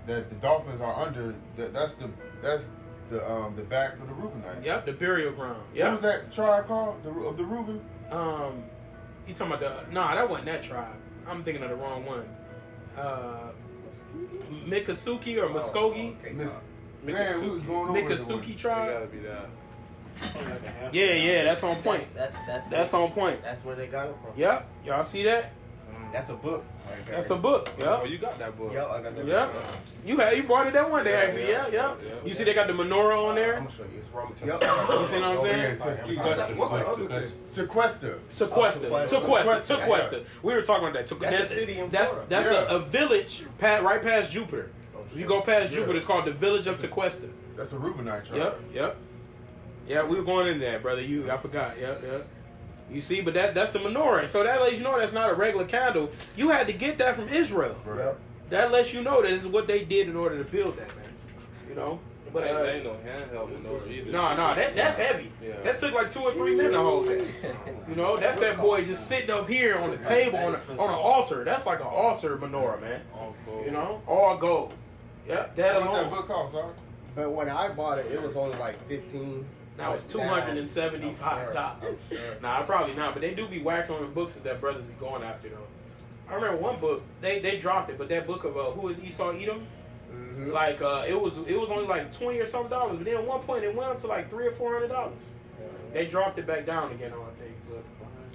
the Dolphins are under, that's the the backs of the Reubenites. Yep, the burial ground. What Yep. was that tribe called? Of the Reuben? You talking about the? Nah, that wasn't that tribe. I'm thinking of the wrong one. Miccosukee or Muskogee? Okay, Man, we was going over Miccosukee It tribe. gotta be that. Yeah, that's on point. That's on point. That's where they got it from. Yep, y'all see that? That's a book. Right there. That's a book. Oh, Yep. you got that book. Yep, I got that. Yep. book. You brought it that one day actually. Yeah, Yeah. yeah. You see they got the menorah on I'm there. gonna show you. It's Roman. Yep. Yep. You see what I'm saying? What's the other thing? Sequester. Sequester. We were talking about that. That's a city in Florida. That's Yeah. a village right past Jupiter. Oh, If you shit. go past Yeah. Jupiter, it's called the village of Sequester. That's a Reubenite tribe. Yep. Yeah, we were going into that, brother. I forgot. Yep. You see, but that's the menorah. So that lets you know that's not a regular candle. You had to get that from Israel. Right. Yep. That lets you know that this is what they did in order to build that, man. You know? But That ain't no handheld menorah either. no, that's heavy. Yeah. That took like 2 or 3 minutes to hold that. You know, that's that boy just sitting up here on the table on an altar. That's like an altar menorah, man. All gold. You know, all gold. Yep, that What's that alone. book called, sorry? But when I bought it, it was only like 15. Now it's But now- $275. I'm sure. Nah, probably not. But they do be waxing on the books that brothers be going after though. I remember one book they dropped it, but that book of who is Esau Edom, Mhm. like it was only like $20 or something dollars, but then at one point it went up to like $300 or $400. They dropped it back down again, I think. But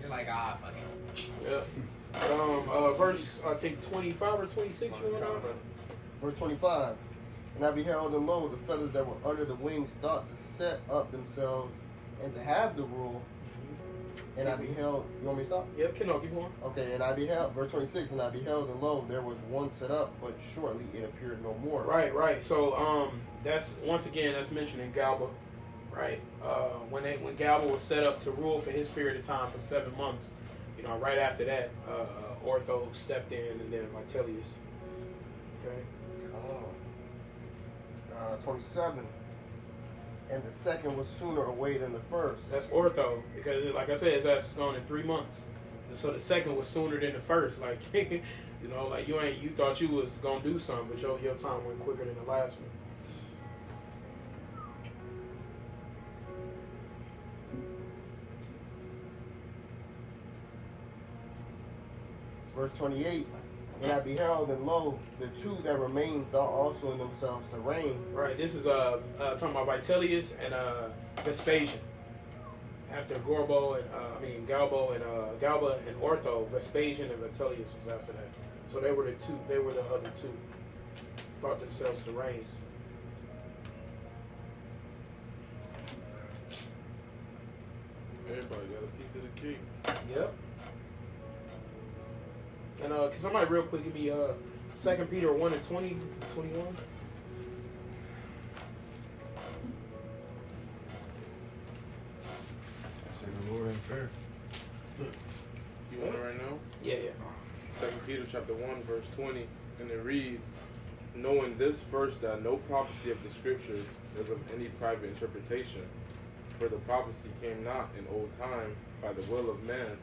You're like, fuck it. yeah. Verse I think 25 or 26. You know what? Verse 25. And I beheld, and lo, the feathers that were under the wings thought to set up themselves and to have the rule. And I beheld, you want me to stop? Yep, keep going. Okay, and I beheld, verse 26, and I beheld, and lo, there was one set up, but shortly it appeared no more. Right. So that's once again that's mentioned in Galba, right? When Galba was set up to rule for his period of time for 7 months, you know, right after that, Ortho stepped in, and then Vitellius. Okay. 27. And the second was sooner away than the first. That's Ortho because, like I said, his ass was gone in 3 months, and so the second was sooner than the first. Like, you know, like you thought you was gonna do something, but your time went quicker than the last one. Verse 28. And I beheld, and lo, the two that remained thought also in themselves to reign. Right. This is talking about Vitellius and Vespasian. After Galba and Ortho, Vespasian and Vitellius was after that. So they were the two. They were the other two. Thought themselves to reign. Everybody got a piece of the cake. Yep. And can somebody real quick give me 2 Peter 1 and 20, 21? I say the Lord ain't fair. You want it right now? Yeah. 2 Peter chapter 1 verse 20, and it reads, knowing this first, that no prophecy of the scripture is of any private interpretation, for the prophecy came not in old time by the will of man,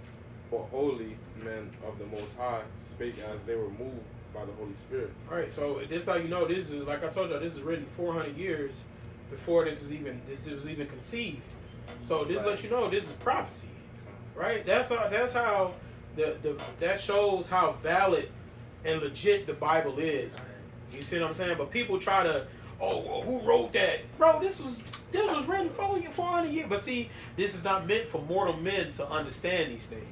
but holy men of the Most High spake as they were moved by the Holy Spirit. All right. So this how you know this is, like I told you, this is written 400 years before this was even conceived. So this lets you know this is prophecy, right? That's how that shows how valid and legit the Bible is. You see what I'm saying? But people try to, who wrote that? Bro, this was written 400 years. But see, this is not meant for mortal men to understand these things.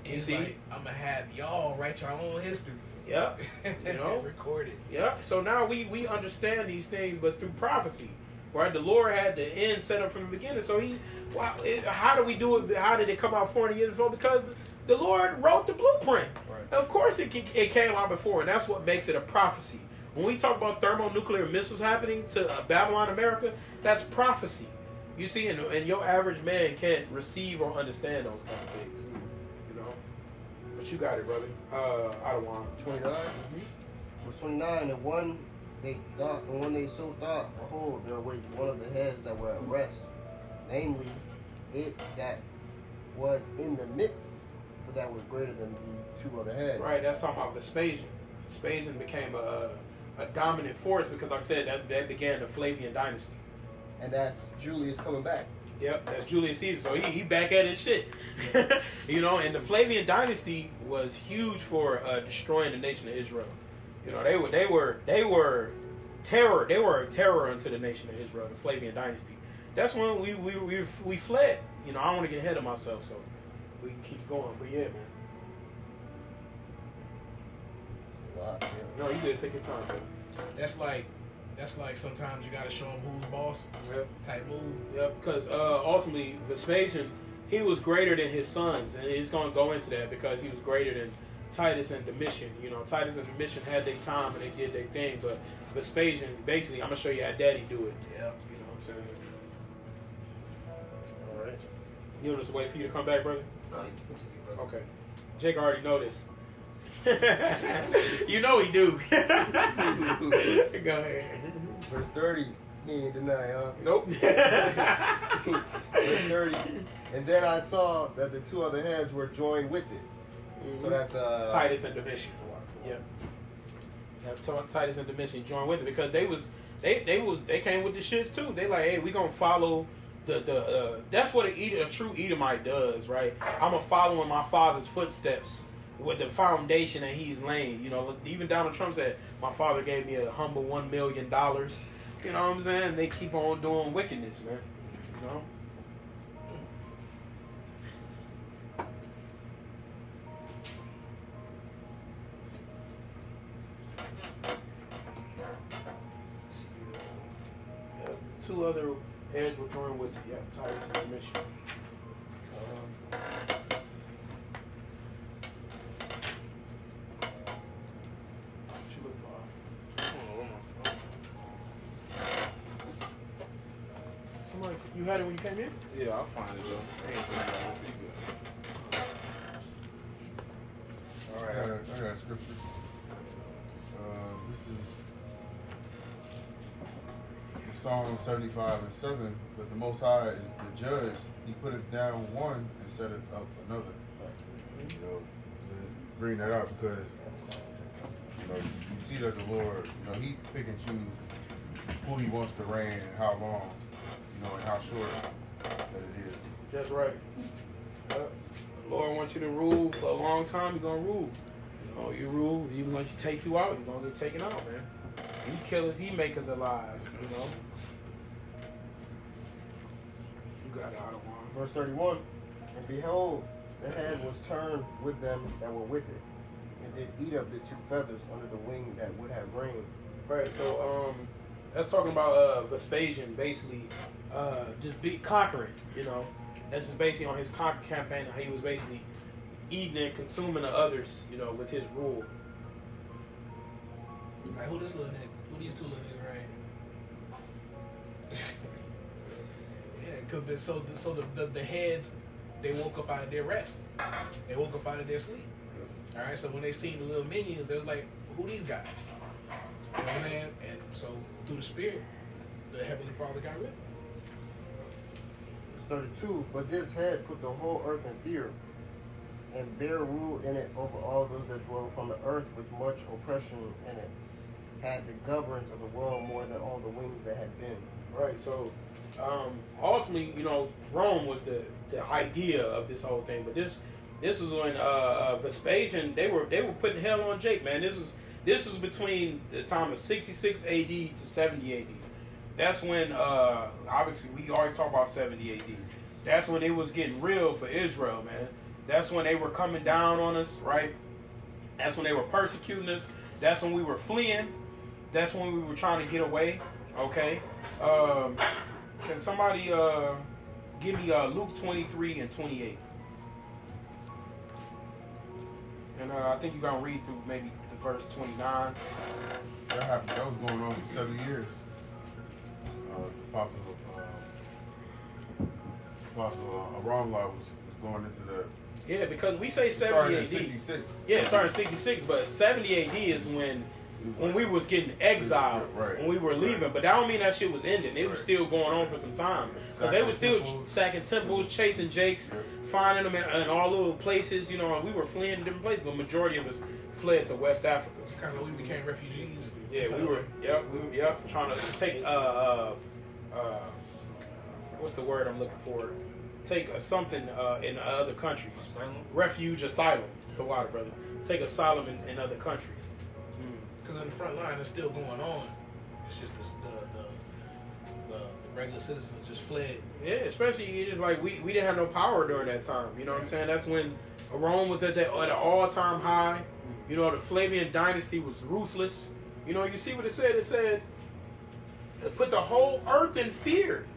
You see? Like, I'm going to have y'all write your own history. Yep. You know? Record it. Yep. So now we understand these things, but through prophecy. Right? The Lord had the end set up from the beginning. So how do we do it? How did it come out 400 years before? Because the Lord wrote the blueprint. Right. Of course it came out before, and that's what makes it a prophecy. When we talk about thermonuclear missiles happening to Babylon, America, that's prophecy. You see, and your average man can't receive or understand those kind of things. You know? But you got it, brother. I don't want 29. Verse 29. And when they so thought, behold, there awaited one of the heads that were at rest, namely, it that was in the midst, for that was greater than the two other heads. Right, that's talking about Vespasian. Vespasian became a dominant force because, like I said, that began the Flavian dynasty. And that's Julius coming back. Yep, that's Julius Caesar. So he back at his shit. You know, and the Flavian dynasty was huge for destroying the nation of Israel. You know, they were terror. They were a terror unto the nation of Israel, the Flavian dynasty. That's when we fled. You know, I don't want to get ahead of myself, so we can keep going. But yeah, man. It's a lot, yeah. No, you did take your time, man. That's like sometimes you gotta show him who's boss. Yep. Type move. Yeah, because ultimately Vespasian, he was greater than his sons, and he's going to go into that because he was greater than Titus and Domitian. You know, Titus and Domitian had their time and they did their thing, but Vespasian, basically, I'm going to show you how Daddy do it. Yep. You know what I'm saying? All right. You want us to wait for you to come back, brother? No, you can continue, brother. Okay. Jake already know this. You know he do. Go ahead. Verse 30, he ain't deny, huh? Nope. Verse 30. And then I saw that the two other heads were joined with it. Mm-hmm. So that's Titus and Domitian. Yep. Yep. Titus and Domitian joined with it because they came with the shits too. They like, hey, we gonna follow the that's what a true Edomite does, right? I'm gonna follow in my father's footsteps with the foundation that he's laying. You know, even Donald Trump said, my father gave me a humble $1 million. You know what I'm saying? They keep on doing wickedness, man. You know? Yeah, two other heads were joined with it. Yeah, Titus and Domitian. You had it when you came in? Yeah, I'll find it though. I ain't thinking about it too good. all I got right. a scripture. This is Psalm 75:7. But the Most High is the judge. He putteth down one and setteth up another. You know, to bring that out because you know you see that the Lord, you know, He pick and choose who He wants to reign and how long, you know, and how short that it is. That's right. Yep. Lord wants you to rule for a long time, you're going to rule. You know, you rule, even once you take you out, you're going to get taken out, man. He killers, he make us alive, you know. You got it, Ottawa. Verse 31. And behold, the head was turned with them that were with it, and did eat up the two feathers under the wing that would have reigned. Right, so that's talking about Vespasian basically just conquering, you know. That's just basically on his conquer campaign, how he was basically eating and consuming the others, you know, with his rule. Like who this little nigga? Who these two little niggas right? Yeah, because the heads, they woke up out of their rest. They woke up out of their sleep. All right, so when they seen the little minions, they was like, who these guys? You know what I'm saying? And so through the Spirit, the Heavenly Father got rid of them. Verse 32. But this head put the whole earth in fear, and bare rule in it over all those that dwell upon the earth with much oppression in it. Had the governance of the world more than all the wings that had been. Right, so ultimately, you know, Rome was the idea of this whole thing, but this was when Vespasian, they were putting hell on Jake, man. This was between the time of 66 AD to 70 AD. That's when obviously we always talk about 70 AD. That's when it was getting real for Israel, man. That's when they were coming down on us, right? That's when they were persecuting us. That's when we were fleeing. That's when we were trying to get away. Okay. Can somebody give me Luke 23 and 28? And I think you're going to read through maybe the verse 29. That happened. That was going on for 7 years. Apostle Aramla was going into the. Yeah, because we say 70 started AD. in 66. Yeah, it started in 66, but 70 AD is when we was getting exiled, right, when we were leaving. right. But that don't mean that shit was ending. It was Right. still going on for some time. Because they were still sacking temples, chasing Jakes, finding them in all little places, you know, and we were fleeing to different places, but majority of us fled to West Africa. It's kind of like we became refugees. Yeah, we were, trying to take, what's the word I'm looking for? Take something in other countries. Asylum? Refuge, asylum. The water, brother. Take asylum in other countries. Because on the front line, it's still going on. It's just the regular citizens just fled. Yeah, especially it's just like we didn't have no power during that time. You know what I'm saying? That's when Rome was at an all-time high. You know, the Flavian dynasty was ruthless. You know, you see what it said? It said it put the whole earth in fear.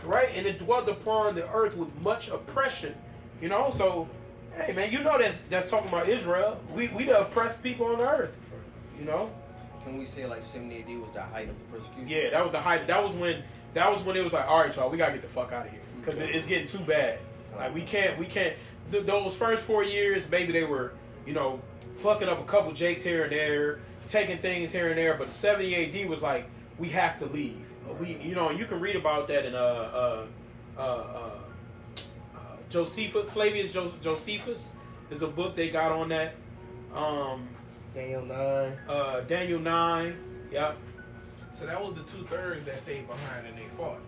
Right? And it dwelt upon the earth with much oppression. You know, so hey man, you know that's talking about Israel. We the oppressed people on the earth. You know? Can we say like 70 AD was the height of the persecution? Yeah, that was the height. That was when it was like, all right, y'all, we gotta get the fuck out of here because it's getting too bad. Like we can't. Those first 4 years, maybe they were, you know, fucking up a couple jakes here and there, taking things here and there. But 70 AD was like, we have to leave. You know, you can read about that in Josephus, Flavius Josephus is a book they got on that. Daniel 9. Daniel 9. Yep. So that was the 2/3 that stayed behind and they fought.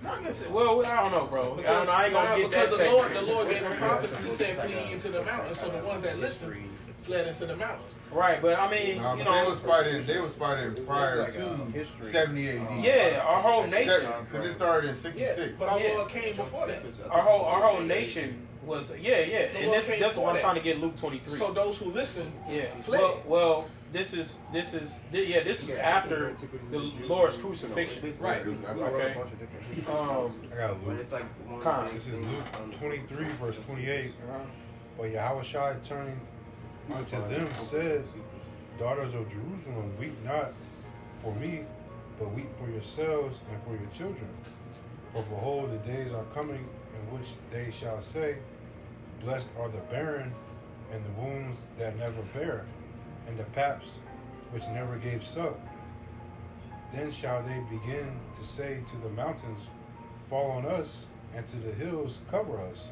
I guess well, I don't know, bro. I don't know. I ain't gonna get that. Because the Lord gave a prophecy. He said, "Flee into the mountains." So the ones that listened fled into the mountains. Right, but I mean, you know, they was fighting prior to 70 AD. Yeah, our whole nation. Because it started in 66. Yeah, but our Lord came before that. Our whole nation was and that's what I'm trying to get Luke 23. So those who listened, fled. Well, this is after the Lord's crucifixion. Right. Okay. I got Luke. It's like This is Luke 23, verse 28. But Yahushua turning unto them said, Daughters of Jerusalem, weep not for me, but weep for yourselves and for your children. For behold, the days are coming in which they shall say, Blessed are the barren, and the wombs that never bare, and the paps which never gave suck. Then shall they begin to say to the mountains, Fall on us, and to the hills cover us.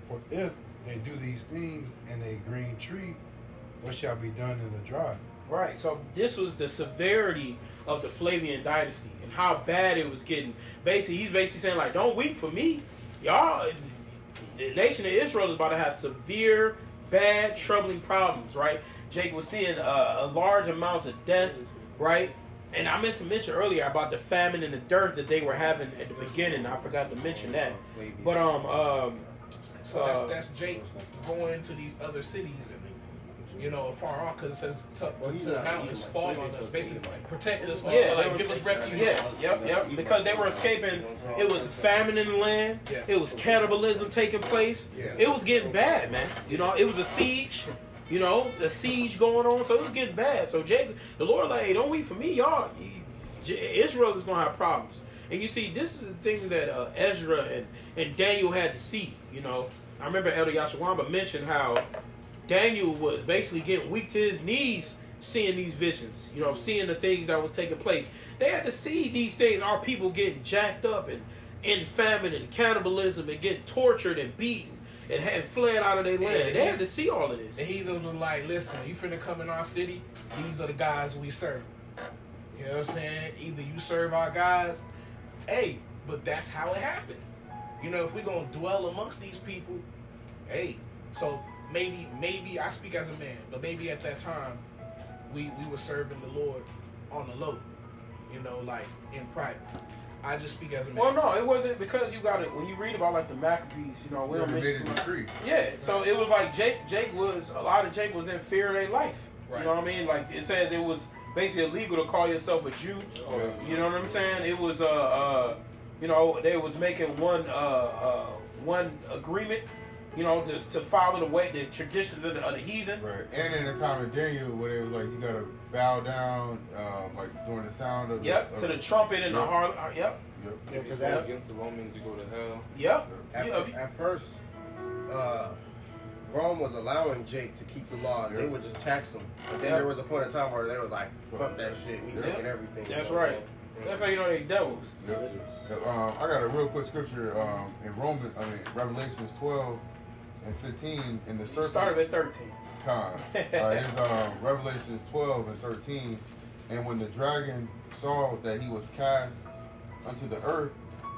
For if they do these things in a green tree, what shall be done in the dry? Right. So this was the severity of the Flavian dynasty and how bad it was getting. He's basically saying like, don't weep for me, y'all. The nation of Israel is about to have severe, bad, troubling problems. Right. Jake was seeing a large amounts of death. Right. And I meant to mention earlier about the famine and the dearth that they were having at the beginning. I forgot to mention that. But so that's Jake going to these other cities and, you know, far off, because it says to the mountains fall on us, basically protect us, give us refuge. Yep. Because they were escaping. It was famine in the land. It was cannibalism taking place. It was getting bad, man. You know, it was a siege. You know, the siege going on, so it was getting bad. So Jacob, the Lord, like, hey, don't weep for me, y'all. Israel is gonna have problems. And you see, this is the things that Ezra and Daniel had to see. You know, I remember Elder Yashawamba mentioned how Daniel was basically getting weak to his knees seeing these visions. You know, seeing the things that was taking place. They had to see these things. Our people getting jacked up and in famine and cannibalism and getting tortured and beaten and had fled out of their land. They had to see all of this. The heathens was like, listen, you finna come in our city, these are the guys we serve. You know what I'm saying? Either you serve our guys, hey, but that's how it happened. You know, if we're gonna dwell amongst these people, hey, so maybe I speak as a man, but maybe at that time we were serving the Lord on the low, you know, like in private. I just speak as a man. Well, no, it wasn't, because you got it when you read about like the Maccabees, you know, we don't mention the street. Yeah, so it was like Jake was in fear of their life. Right. You know what I mean? Like it says it was basically illegal to call yourself a Jew. You know what I'm saying? It was you know, they was making one agreement, you know, just to follow the traditions of the heathen. Right. And in the time of Daniel, where it was like you gotta bow down, like during the sound of to the trumpet and the harlot. If you go against the Romans, you go to hell. At first, Rome was allowing Jake to keep the laws. They would just tax him. But then there was a point in time where they was like, fuck that shit. We taking everything. That's right. That's how you know they devils. I got a real quick scripture in Revelations 12 and 15 in the serpent. Started at 13. It's Revelations 12 and 13. And when the dragon saw that he was cast unto the earth,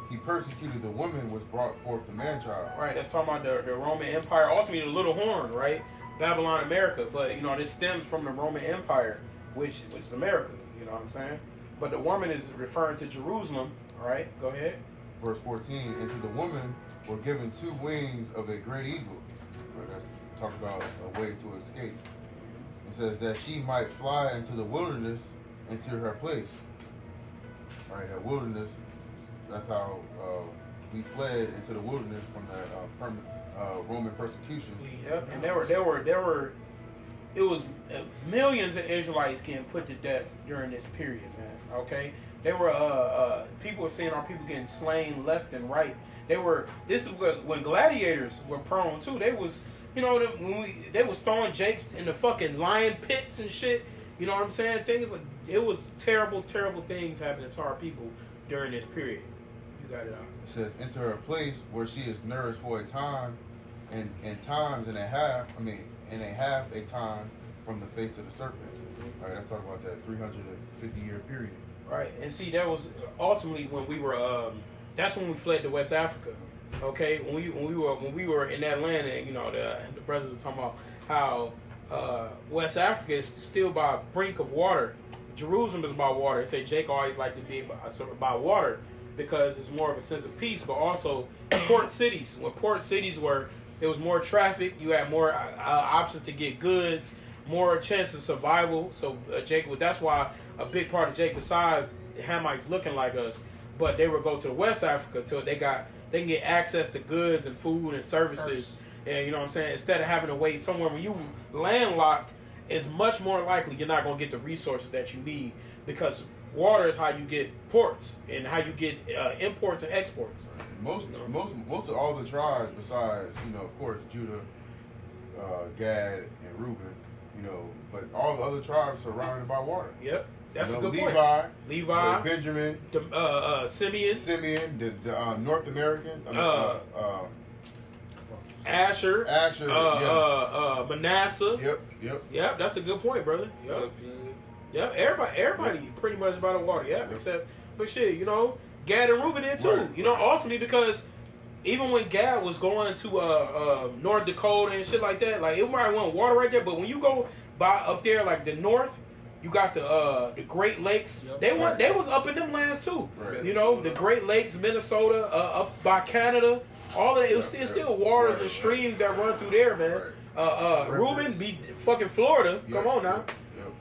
he persecuted the woman which brought forth the man-child. Right, that's talking about the Roman Empire, ultimately the little horn, right? Babylon, America. But, this stems from the Roman Empire, which is America, you know what I'm saying? But the woman is referring to Jerusalem, all right? Go ahead. Verse 14, and to the woman were given 2 wings of a great eagle. Right, that's talking about a way to escape. It says that she might fly into the wilderness, into her place. All right, that wilderness, that's how we fled into the wilderness from that Roman persecution. Yep, and it was millions of Israelites getting put to death during this period, man. Okay, they were people were seeing our people getting slain left and right. This is when gladiators were prone too. They was they was throwing jakes in the fucking lion pits and shit. You know what I'm saying? Things like it was terrible, terrible things happening to our people during this period. You got it out. It says, enter her place where she is nourished for a time, and times and a half. In a half a time from the face of the serpent. All right, let's talk about that 350-year period. Right, and see, that was ultimately when we were. That's when we fled to West Africa. Okay, when we were in that land, and the brothers were talking about how West Africa is still by a brink of water. Jerusalem is by water. They say Jake always liked to be by water because it's more of a sense of peace, but also port cities. When port cities were, there was more traffic. You had more options to get goods, more chance of survival. So Jacob, that's why a big part of Jacob, besides Hamites looking like us, but they would go to West Africa till they can get access to goods and food and services. And you know what I'm saying? Instead of having to wait somewhere when you landlocked, it's much more likely you're not going to get the resources that you need, because water is how you get ports and how you get imports and exports. Most of all the tribes, besides of course Judah, Gad, and Reuben, but all the other tribes surrounded by water. Yep, that's a good Levi, point. Levi, Benjamin, Simeon, the North Americans, Asher, Manasseh. Yep. That's a good point, brother. Yep. Everybody pretty much by the water. Yep. Except, but shit, Gad and Reuben did too. Right. Ultimately because even when Gad was going to North Dakota and shit like that, like it might want water right there, but when you go by up there like the north, you got the Great Lakes. Yep. They was up in them lands too. Right. The Great Lakes, Minnesota, up by Canada. All of it, it's still waters and streams that run through there, man. Right. Reuben be fucking Florida. Come on now.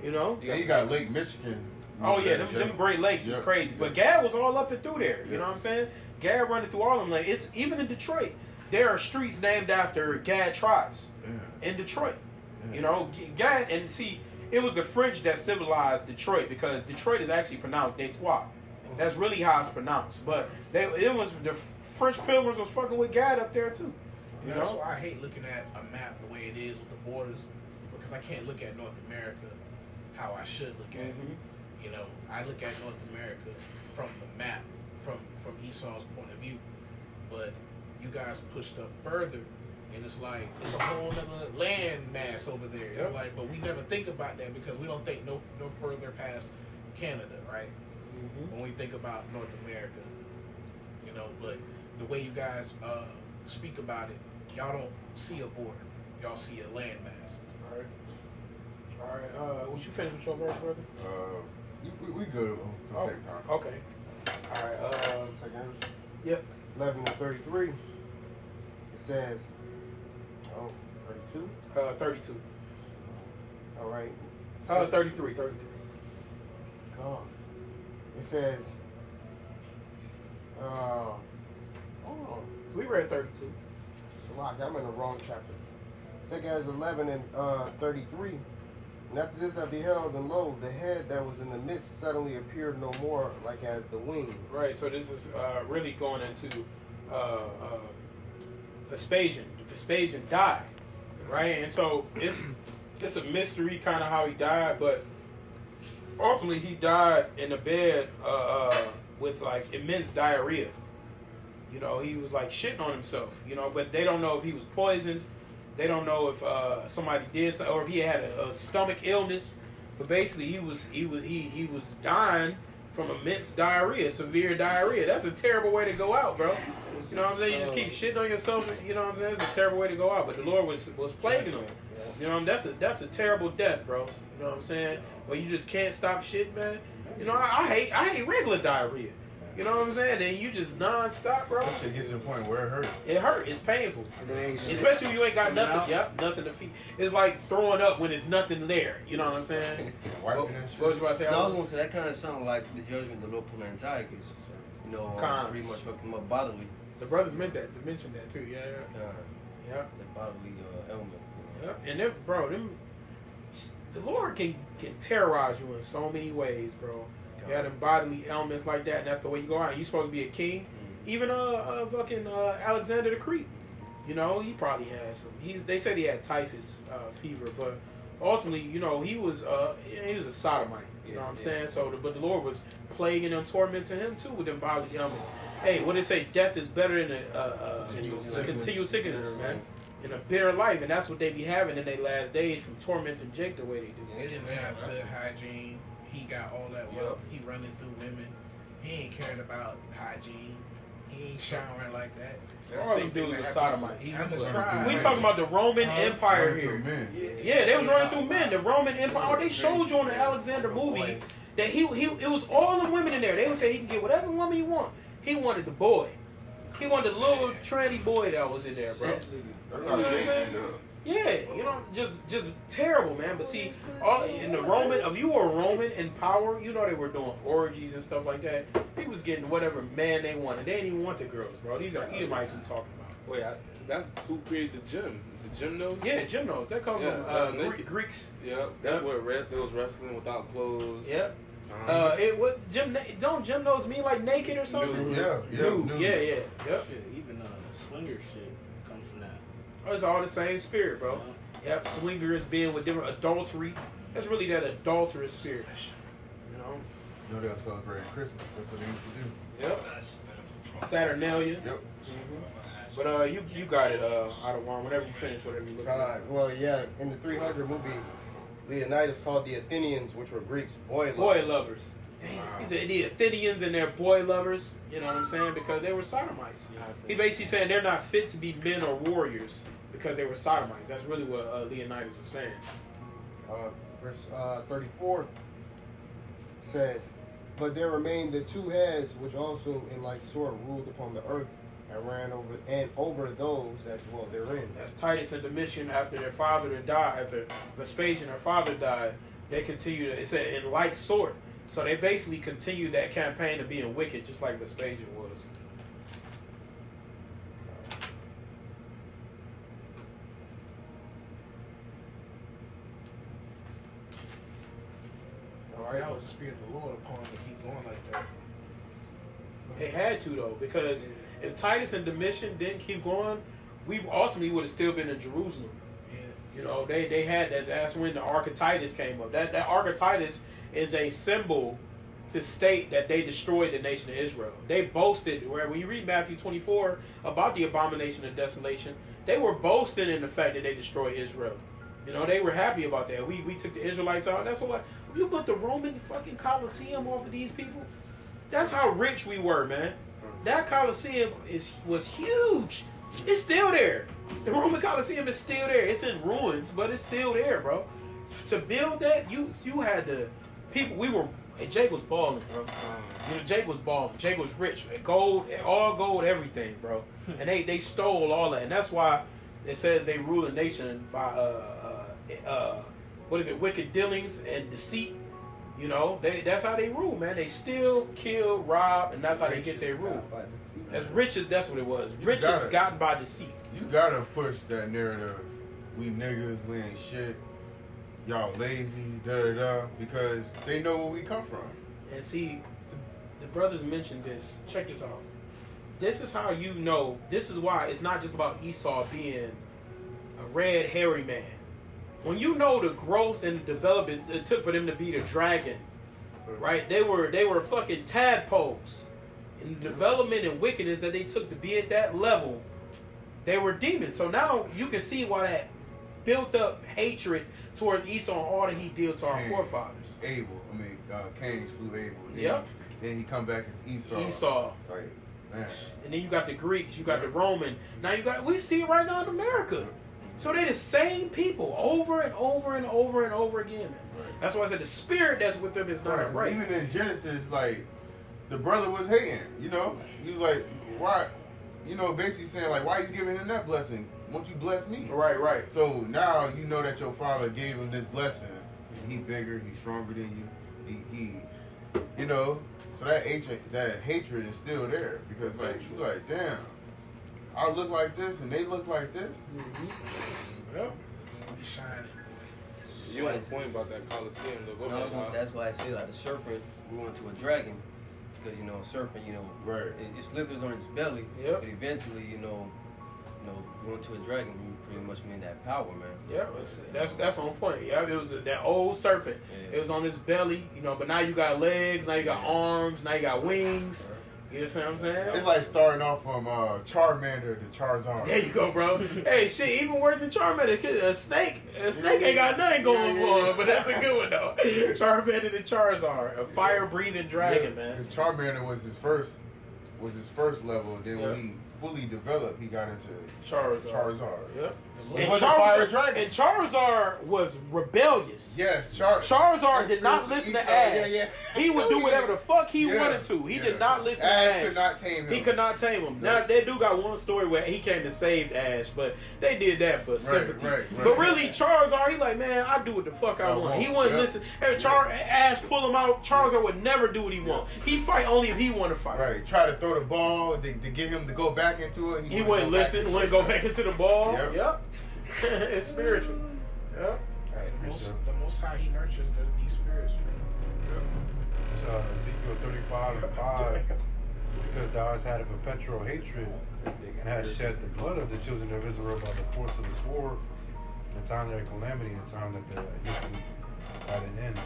Yeah, you got Lake Michigan. Oh yeah, them Great Lakes is crazy. But Gad was all up and through there. You know what I'm saying? Gad running through all of them. Like it's even in Detroit, there are streets named after Gad tribes in Detroit. Gad, and see, it was the French that civilized Detroit, because Detroit is actually pronounced Detroit. That's really how it's pronounced. But it was the French pilgrims was fucking with Gad up there too. That's why I hate looking at a map the way it is with the borders, because I can't look at North America how I should look at it. I look at North America from the map, from Esau's point of view. But you guys pushed up further, and it's like it's a whole other land mass over there. It's like, but we never think about that because we don't think no further past Canada, right? When we think about North America, but the way you guys speak about it, y'all don't see a border. Y'all see a land mass. All right. Would you finish with your verse, brother? We good for sake time. Okay. All right. Yep. 11 to 33. It says, 32? 32. All right. 33. Oh. It says, hold on. We read 32. It's a lot. I'm in the wrong chapter. Second as 11 and 33. And after this I beheld, and lo, the head that was in the midst suddenly appeared no more, like as the wings. Right. So this is really going into Vespasian. Vespasian died, right? And so it's a mystery kind of how he died, but ultimately he died in a bed with like immense diarrhea. He was like shitting on himself. But they don't know if he was poisoned. They don't know if somebody did so, or if he had a stomach illness. But basically, he was dying from immense diarrhea, severe diarrhea. That's a terrible way to go out, bro. You know what I'm saying? You just keep shitting on yourself. You know what I'm saying? It's a terrible way to go out. But the Lord was plaguing them. You know, that's a terrible death, bro. You know what I'm saying? Where you just can't stop shit, man. You know, I hate regular diarrhea. You know what I'm saying? And you just non-stop, bro. That shit gets to the point where it hurts. It hurt. It's painful. Especially when you ain't got nothing. Yep, nothing to feed. It's like throwing up when there's nothing there. You know what I'm saying? Wiping that shit. What was you about to say? No, I was going to say, that kind of sounded like the judgment the Lord put on Antiochus. You know, pretty much fucked him up bodily. The brothers meant that to mention that too. Yeah. Yeah. The bodily element. Yep. And them, bro, the Lord can terrorize you in so many ways, bro. You got them bodily ailments like that, and that's the way you go out. You supposed to be a king. Mm-hmm. Even fucking Alexander the Greek, you know, he probably had some. They said he had typhus fever, but ultimately, you know, he was a sodomite. You know what I'm saying? So, but the Lord was plaguing and tormenting him too with them bodily ailments. Hey, what they say? Death is better than a continual sickness, man. In a bitter life, and that's what they be having in their last days from tormenting Jake the way they do. They didn't have good hygiene. He got all that wealth. He running through women. He ain't caring about hygiene. He ain't showering like that. All them dudes are sodomites. He's in his pride. We talking about the Roman Empire here. Yeah, they was running through men. The Roman Empire. They showed you on the Alexander movie that it was all the women in there. They would say he can get whatever woman you want. He wanted the boy. He wanted the little tranny boy that was in there, bro. That's how they saying. Yeah, you know, just terrible, man. But see, if you were a Roman in power, you know they were doing orgies and stuff like that. They was getting whatever man they wanted. They didn't even want the girls, bro. These are Edomites we talking about. Wait, that's who created the gym. The gymnos? Yeah, gymnos. That come from Greeks. Yep, that's where they was wrestling without clothes. Yep. Don't gymnos mean like naked or something? Nude. Yeah. Yep. Shit, even swinger shit comes from that. Oh, it's all the same spirit, bro. Yep. Swingers being with different adultery. That's really that adulterous spirit. You know. You know they'll celebrate Christmas. That's what they used to do. Yep. Saturnalia. Yep. Mm-hmm. But you got it out of one. Whenever you finish, whatever you look at. Well, yeah, in the 300 movie, Leonidas called the Athenians, which were Greeks, boy lovers. Damn. He said the Athenians and their boy lovers. You know what I'm saying? Because they were sodomites. He basically saying they're not fit to be men or warriors because they were sodomites. That's really what Leonidas was saying. Verse 34 says, "But there remained the two heads, which also in like sort ruled upon the earth, and ran over those that dwell therein." That's Titus and Domitian after their father died, after Vespasian, their father died. They continued. It said in like sort. So they basically continued that campaign of being wicked, just like Vespasian was. All right, that was the spirit of the Lord upon him to keep going like that. They had to though, because if Titus and Domitian didn't keep going, we ultimately would have still been in Jerusalem. Yeah. You know, they had that. That's when the Ark of Titus came up. That Ark of Titus is a symbol to state that they destroyed the nation of Israel. They boasted, where when you read Matthew 24 about the abomination of desolation, they were boasting in the fact that they destroyed Israel. You know, they were happy about that. We took the Israelites out. That's what. If you put the Roman fucking Colosseum off of these people, that's how rich we were, man. That Colosseum was huge. It's still there. The Roman Colosseum is still there. It's in ruins, but it's still there, bro. To build that, you had to. People, Jake was balling, bro. You know, Jake was balling. Jake was rich. Gold, all gold, everything, bro. And they stole all that. And that's why it says they rule a nation by, wicked dealings and deceit. You know, that's how they rule, man. They steal, kill, rob, and that's how they get their rule. As riches, that's what it was. Riches gotten by deceit. You gotta push that narrative. We niggas, we ain't shit. Y'all lazy, because they know where we come from. And see, the brothers mentioned this. Check this out. This is how you know. This is why it's not just about Esau being a red, hairy man. When you know the growth and the development it took for them to be the dragon, right? They were fucking tadpoles. In the development and wickedness that they took to be at that level, they were demons. So now you can see why that built up hatred towards Esau and all that he did to our forefathers. Cain slew Abel. Yep. Then he come back as Esau. Esau. Like, man. And then you got the Greeks, you got the Roman. Now you got, we see it right now in America. So they're the same people over and over and over and over again. Right. That's why I said the spirit that's with them is not right. Even in Genesis, like, the brother was hating, you know? He was like, why? You know, basically saying, like, why are you giving him that blessing? Won't you bless me? Right, right. So now you know that your father gave him this blessing. He bigger, he's stronger than you. He you know, so that hatred is still there. Because, like, you like, damn, I look like this and they look like this. Mm-hmm. Yep. Shining. You had a point about that Coliseum, though. Go No, ahead. that's why I say like the serpent grew into a dragon, because you know a serpent, you know, Right. it slithers on its belly, Yep. but eventually, you know, grew into a dragon. You pretty much mean that power, man. Yeah, that's on point. Yeah, it was that old serpent. Yeah. It was on his belly, you know. But now you got legs, now you got arms, now you got wings. You know what I'm saying? It's like starting off from Charmander to Charizard. There you go, bro. Hey, shit, even worse than Charmander. A snake ain't got nothing going for him, but that's a good one though. Charmander to Charizard, a fire-breathing dragon, man. Because Charmander was his first level. Then when he fully developed, he got into Charizard. Yep. The And was a fire dragon. and Charizard was rebellious. Yes, Charizard did not listen to Ash. Yeah. He would do whatever the fuck he wanted to. He did not listen to Ash. Ash could not tame him. He could not tame him. No. Now, they do got one story where he came and saved Ash, but they did that for sympathy. right. But really, Charizard, he like, man, I do what the fuck I want. He wouldn't listen. If Ash pull him out, Charizard would never do what he want. He fight only if he want to fight. Right. Try to throw the ball to get him to go back into it. He wouldn't listen. Wouldn't go back into the ball. Yep. It's spiritual. Yep. Right, the most high, he nurtures these spirits. It's Ezekiel 35:5. Because thou hast had a perpetual hatred and hast shed the blood of the children of Israel by the force of the sword, in the time of their calamity, in the time that the iniquity had an end.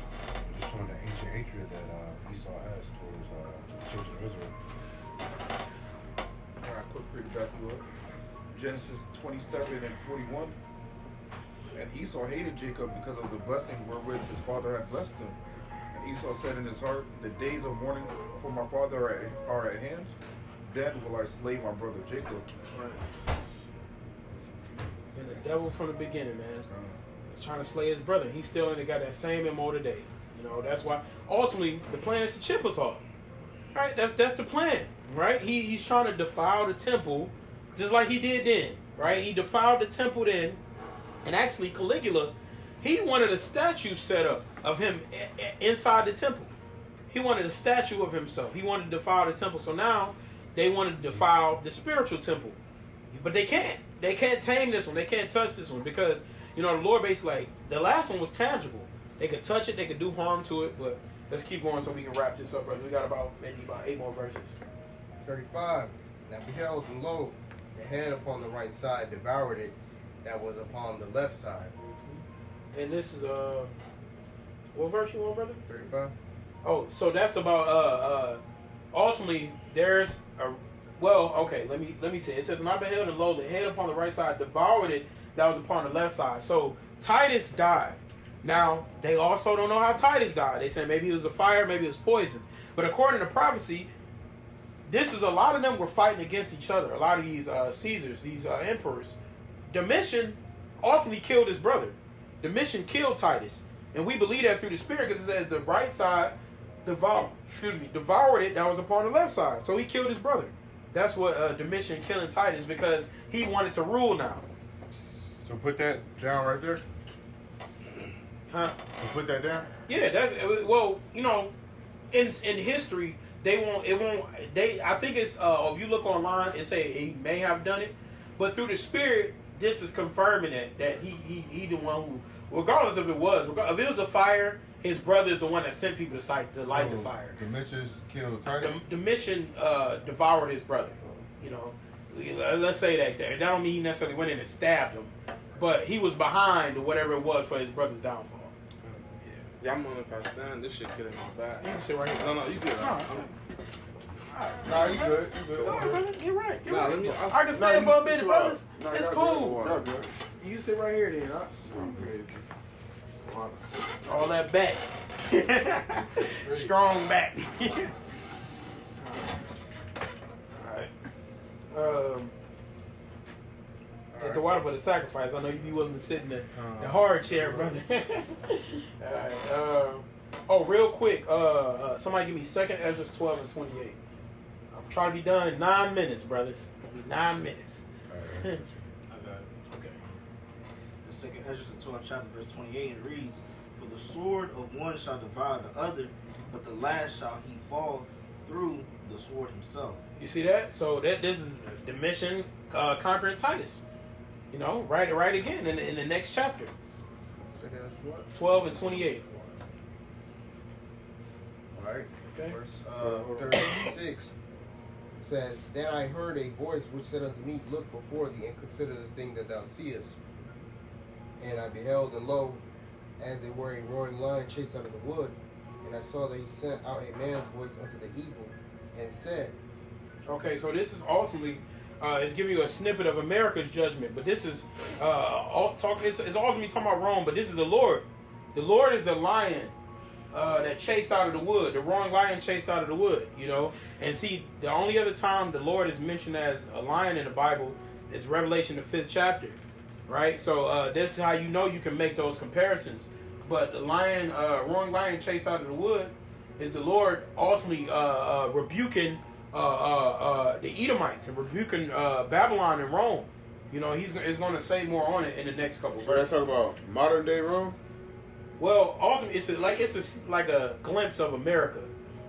Just showing the ancient hatred that Esau has towards the children of Israel. Alright, quick read back you up. Genesis 27 and 41. And Esau hated Jacob because of the blessing wherewith his father had blessed him. And Esau said in his heart, the days of mourning for my father are at hand. Then will I slay my brother Jacob. Right. And the devil from the beginning, man. He's trying to slay his brother. He still ain't got that same MO today. You know, that's why ultimately the plan is to chip us off. Right? That's the plan. Right? He's trying to defile the temple just like he did then. Right? He defiled the temple then. And actually Caligula, he wanted a statue set up of him inside the temple. He wanted a statue of himself. He wanted to defile the temple. So now they want to defile the spiritual temple. But they can't. They can't tame this one. They can't touch this one because, you know, the Lord basically, like, the last one was tangible. They could touch it. They could do harm to it. But let's keep going so we can wrap this up, brother. We got about 8 more verses. 35. Now beheld, and lo, the head upon the right side devoured it that was upon the left side. And this is, what verse you want, brother? 35. Oh, so that's about, ultimately, there's a, well, okay, let me say. It says, and I beheld and lo, the head upon the right side devoured it that was upon the left side. So Titus died. Now, they also don't know how Titus died. They say maybe it was a fire, maybe it was poison. But according to prophecy, this is a lot of them were fighting against each other. A lot of these Caesars, these emperors. Domitian ultimately killed his brother. Domitian killed Titus. And we believe that through the Spirit because it says the right side devoured it that was upon the left side. So he killed his brother. That's what Domitian killing Titus because he wanted to rule now. So put that down right there. Huh? You put that down. Yeah, that's, well, you know, in history, I think it's, if you look online, it say he may have done it, but through the Spirit, this is confirming that he the one who, regardless if it was a fire, his brother is the one that sent people to light the fire. Domitian killed Titus. Domitian devoured his brother. You know, let's say that. That don't mean he necessarily went in and stabbed him, but he was behind or whatever it was for his brother's downfall. Yeah, I'm on if I stand. This shit killing my back. You can sit right here. No, you good. Nah, you good. You good. All right, brother. You're right. Nah, let me. I can stand for a minute, brothers. Nah, It's y'all cool. good. Y'all good. You sit right here then. Huh? All that back. Strong back. All right. Take the water for the sacrifice. I know you be willing to sit in the hard chair, brother. All right. Oh, real quick. Somebody give me 2nd Esdras 12 and 28. I'm trying to be done in 9 minutes, brothers. 9 minutes. I got it. Okay. The 2nd Esdras, the 12th chapter, verse 28, it reads, "For the sword of one shall devour the other, but the last shall he fall through the sword himself." You see that? So this is the mission conquering Titus. You know, right again in the next chapter. What? 12 and 28. Alright. Okay. Verse 36 says, "Then I heard a voice which said unto me, Look before thee, and consider the thing that thou seest. And I beheld, and lo, as it were a roaring lion chased out of the wood. And I saw that he sent out a man's voice unto the eagle, and said." Okay, so this is ultimately, it's giving you a snippet of America's judgment, but this is it's ultimately talking about Rome, but this is the Lord. The Lord is the lion that chased out of the wood, the roaring lion chased out of the wood, you know. And see, the only other time the Lord is mentioned as a lion in the Bible is Revelation, the 5th chapter, right? So this is how you know you can make those comparisons. But the lion, roaring lion chased out of the wood is the Lord ultimately rebuking the Edomites and rebuking Babylon and Rome. You know, he's going to say more on it in the next couple. So that's talking about modern day Rome. Well, ultimately, it's like a glimpse of America,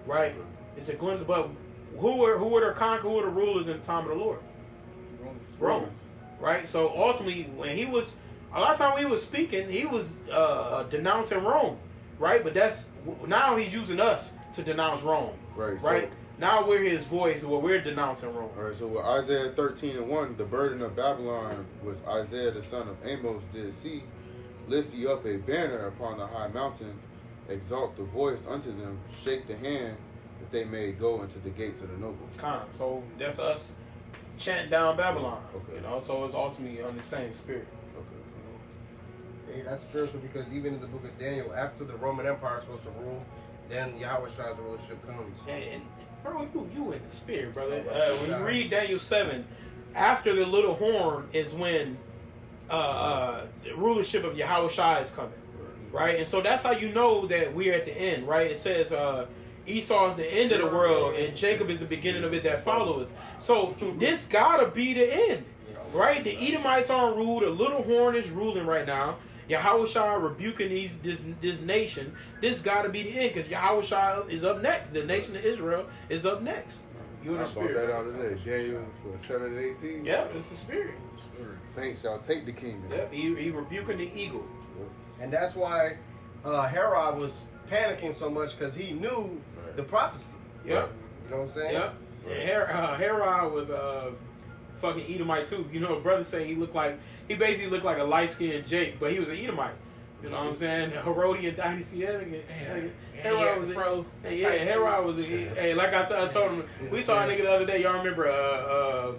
right? It's a glimpse, but who were the rulers in the time of the Lord? Rome, right? So ultimately, when he was a lot of time when he was speaking, he was denouncing Rome, right? But now he's using us to denounce Rome, Right. right? So, Now we're his voice, where we're denouncing Rome. all right. So with Isaiah 13 and 1, the burden of Babylon, which Isaiah the son of Amos did see, lift ye up a banner upon the high mountain, exalt the voice unto them, shake the hand, that they may go into the gates of the noble. So that's us chanting down Babylon. Okay. You know, so it's ultimately on the same spirit. Okay. Hey, that's spiritual because even in the book of Daniel, after the Roman Empire is supposed to rule, then Yahweh's rulership comes. And bro, you in the spirit, brother. Oh, When you read Daniel 7, after the little horn is when the rulership of Yahushua is coming, right? And so that's how you know that we're at the end, right? It says Esau is the end of the world, and Jacob is the beginning of it that followeth. So this gotta be the end, right? The Edomites aren't ruled. The little horn is ruling right now. Yahushua rebuking this nation. This gotta be the end, because Yahushua is up next. The nation of Israel is up next. You in I the bought spirit. that out today. Daniel 7 and 18. Yeah, it's the spirit. Saints shall take the kingdom. Yep, he rebuking the eagle. And that's why Herod was panicking so much because he knew the prophecy. Yep. You know what I'm saying? Yep. And Herod was fucking Edomite too. You know, brothers say he basically looked like a light skinned Jake, but he was an Edomite. You know what I'm saying? The Herodian dynasty. Herod was fro. Herod was like I told him, we saw a nigga the other day. Y'all remember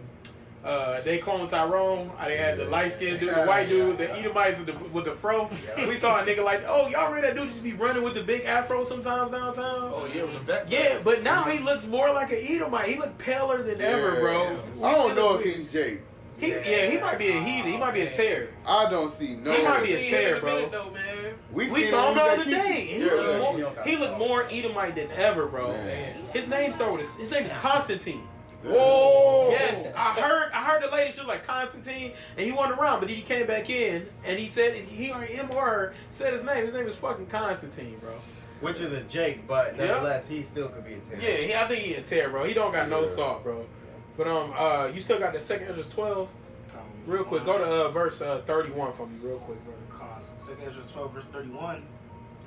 they cloned Tyrone. They had the light skinned dude, the white dude, the Edomites with the fro. We saw a nigga like, oh, y'all remember that dude just be running with the big afro sometimes downtown? Oh yeah, with the back. Yeah, but now he looks more like an Edomite. He look paler than ever, bro. I don't know if he's Jake. He might be a heathen. He might be a tear. I don't see no. He might be a See tear, him in a minute, bro. though, man. We saw him the other day. He Yeah. looked more Edomite than ever, bro. Man. His name is Constantine. Whoa! Yes, I heard the lady, she was like Constantine, and he wasn't around, but he came back in, and he said, him or her said his name. His name is fucking Constantine, bro. Which is a Jake, but nonetheless, he still could be a terror. Yeah, I think he a tear, bro. He don't got no salt, bro. But you still got the 2nd Esdras 12. Real quick, go to verse 31 for me, real quick, bro. 2nd Esdras 12, verse 31.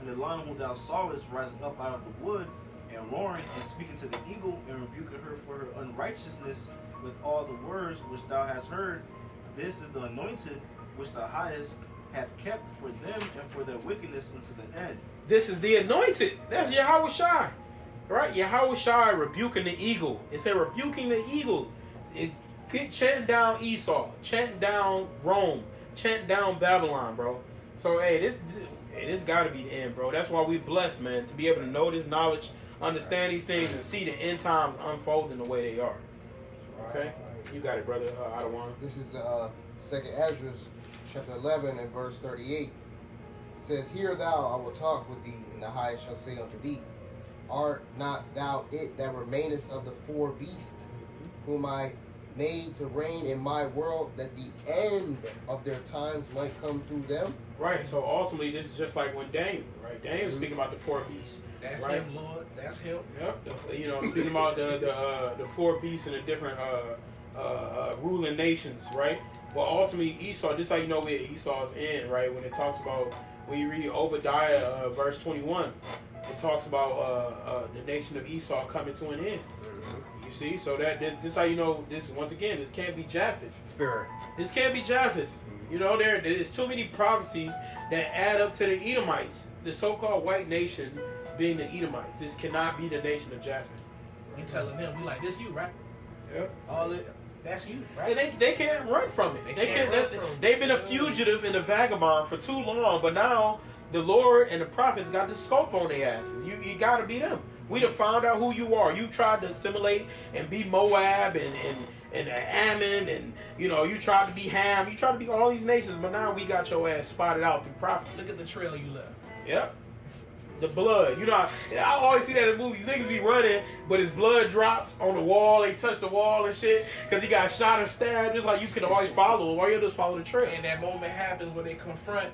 And the lion whom thou sawest rising up out of the wood, and roaring, and speaking to the eagle, and rebuking her for her unrighteousness with all the words which thou hast heard, this is the anointed which the highest hath kept for them and for their wickedness unto the end. This is the anointed. That's Yahushua. Right? Yahushua rebuking the eagle. It said rebuking the eagle. Chanting down Esau. Chanting down Rome. Chanting down Babylon, bro. So, this got to be the end, bro. That's why we blessed, man, to be able to know this knowledge understand these things and see the end times unfolding the way they are. Okay? You got it, brother Adawan. This is Second Esdras, chapter 11 and verse 38. It says, Hear thou, I will talk with thee, and the highest shall say unto thee, Art not thou it that remainest of the four beasts, whom I made to reign in my world, that the end of their times might come through them? Right, so ultimately this is just like when Daniel, right? Daniel was speaking about the four beasts. That's right? him, Lord. That's him. Yep. You know, speaking about the four beasts and the different ruling nations, right? Well, ultimately Esau. This is how you know where Esau's in, right? When it talks about, when you read Obadiah verse 21, it talks about the nation of Esau coming to an end. You see, so this is how you know this. Once again, this can't be Japheth. Spirit. This can't be Japheth. You know, there's too many prophecies that add up to the Edomites, the so-called white nation being the Edomites. This cannot be the nation of Japheth. We telling them, we like, this you, right? Yep. That's you, right? And they can't run from it. They can't run from it. They've been a fugitive and a vagabond for too long, but now the Lord and the prophets got the scope on their asses. You got to be them. We done found out who you are. You tried to assimilate and be Moab and Ammon, and you know, you tried to be Ham. You tried to be all these nations, but now we got your ass spotted out through prophecy. Look at the trail you left. Yep. The blood. You know, I always see that in movies. Niggas be running, but his blood drops on the wall. They touch the wall and shit because he got shot or stabbed. It's like you can always follow him. All you have to do is follow the trail. And that moment happens when they confront,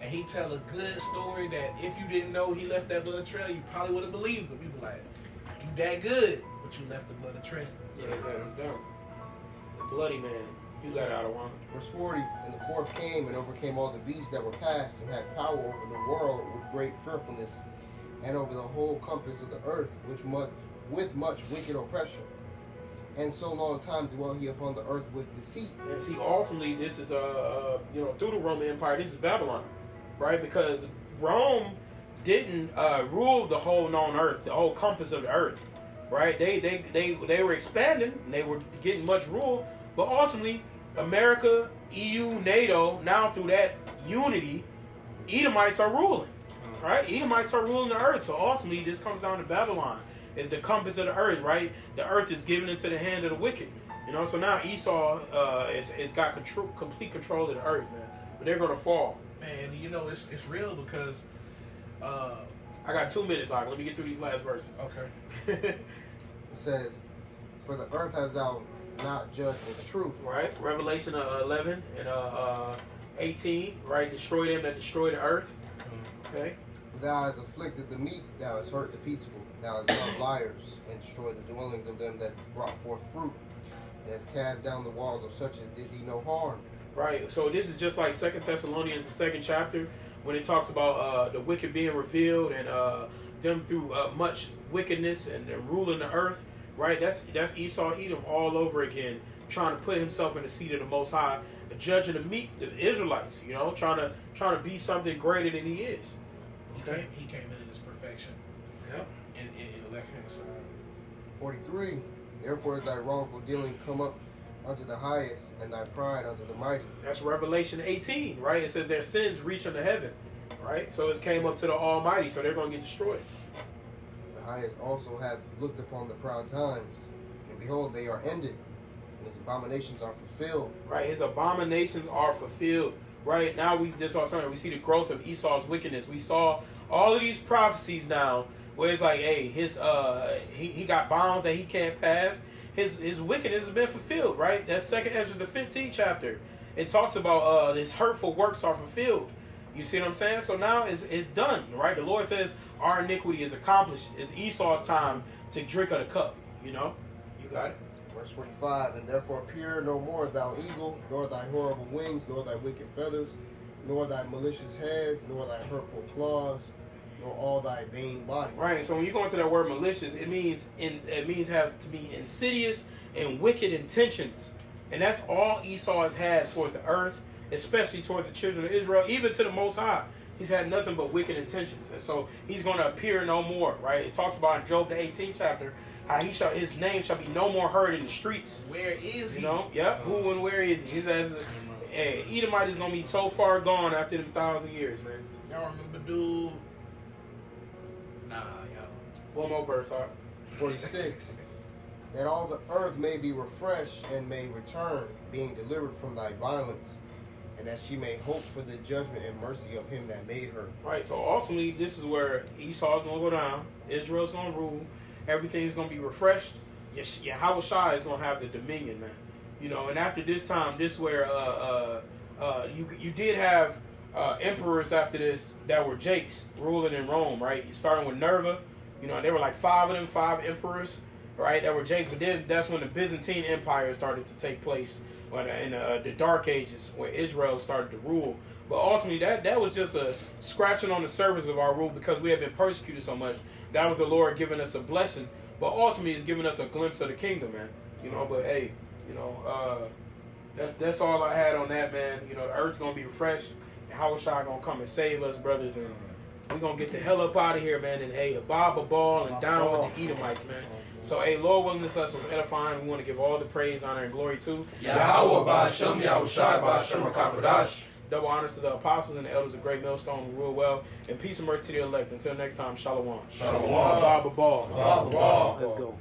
and he tell a good story that if you didn't know he left that blood trail, you probably would have believed him. You be like, you that good, but you left the blood trail. Yeah, that's done. The bloody man. You got out of one. Verse 40, And the fourth came and overcame all the beasts that were past, and had power over the world with great fearfulness, and over the whole compass of the earth, with much wicked oppression. And so long time dwelt he upon the earth with deceit. And see, ultimately, this is through the Roman Empire, this is Babylon, right? Because Rome didn't rule the whole known earth, the whole compass of the earth, right? They were expanding, and they were getting much rule, but ultimately, America, EU, NATO, now through that unity, Edomites are ruling, right? Edomites are ruling the earth. So ultimately, this comes down to Babylon. It's the compass of the earth, right? The earth is given into the hand of the wicked. You know, so now Esau has got complete control of the earth, man. But they're gonna fall. Man, you know it's real because I got 2 minutes, like, let me get through these last verses. okay. It says, For the earth hast thou not judged with truth. Right, Revelation 11 and 18, right? Destroy them that destroy the earth. Okay. For thou hast afflicted the meek, thou hast hurt the peaceable, thou hast loved liars, and destroyed the dwellings of them that brought forth fruit, and hast cast down the walls of such as did thee no harm. Right, so this is just like 2 Thessalonians, the 2nd chapter, when it talks about the wicked being revealed and them through much wickedness and ruling the earth. Right, that's Esau Edom all over again, trying to put himself in the seat of the Most High, judging the meek, the Israelites. You know, trying to be something greater than he is. Okay, He came in his perfection. Yep. In the left hand side. 43. Therefore is thy wrongful dealing come up unto the highest, and thy pride unto the mighty. That's Revelation 18, right? It says their sins reach unto heaven, right? So it came up to the Almighty, so they're going to get destroyed. The highest also hath looked upon the proud times, and behold, they are ended, and his abominations are fulfilled. Right, his abominations are fulfilled. Right now, we see the growth of Esau's wickedness. We saw all of these prophecies now, where it's like, hey, his he got bounds that he can't pass. His wickedness has been fulfilled. Right, that's 2 Esdras, the 15th chapter. It talks about his hurtful works are fulfilled. You see what I'm saying? So now it's done, right? The Lord says our iniquity is accomplished. It's Esau's time to drink of the cup, you know? You got it? Verse 45. And therefore appear no more thou eagle, nor thy horrible wings, nor thy wicked feathers, nor thy malicious heads, nor thy hurtful claws, nor all thy vain body. Right, so when you go into that word malicious, it means have to be insidious and wicked intentions. And that's all Esau has had towards the earth, especially towards the children of Israel, even to the Most High. He's had nothing but wicked intentions. And so he's going to appear no more, right? It talks about in Job, the 18th chapter, how his name shall be no more heard in the streets. Where is he? You know? Yep. Who and where is he? He says, Edomite is going to be so far gone after them 1,000 years, man. Y'all remember dude? Nah, y'all. One more verse, all right. 46. That all the earth may be refreshed and may return, being delivered from thy violence, and that she may hope for the judgment and mercy of him that made her. Right, so ultimately, this is where Esau's going to go down. Israel's going to rule. Everything's going to be refreshed. Yahushua is going to have the dominion, man. You know, and after this time, this is where you did have emperors after this that were Jakes ruling in Rome, right? Starting with Nerva. You know, there were like 5 of them, 5 emperors, right, that were Jakes. But then that's when the Byzantine Empire started to take place in the Dark Ages, where Israel started to rule. But ultimately, that was just a scratching on the surface of our rule because we had been persecuted so much. That was the Lord giving us a blessing. But ultimately, it's giving us a glimpse of the kingdom, man. You know, but hey, you know, that's all I had on that, man. You know, the earth's going to be refreshed. And Yahushua going to come and save us, brothers. And we're going to get the hell up out of here, man. And hey, bob a ball and down with the Edomites, man. So, hey, Lord willing, this lesson was edifying. We want to give all the praise, honor, and glory to Yahweh Ba'Shem, Yahushai Ba'Shem HaKadosh. Double honors to the apostles and the elders of Great Millstone who rule well. And peace and mercy to the elect. Until next time, shalom. Shalom. Bob a ball. Bob a ball. Let's go.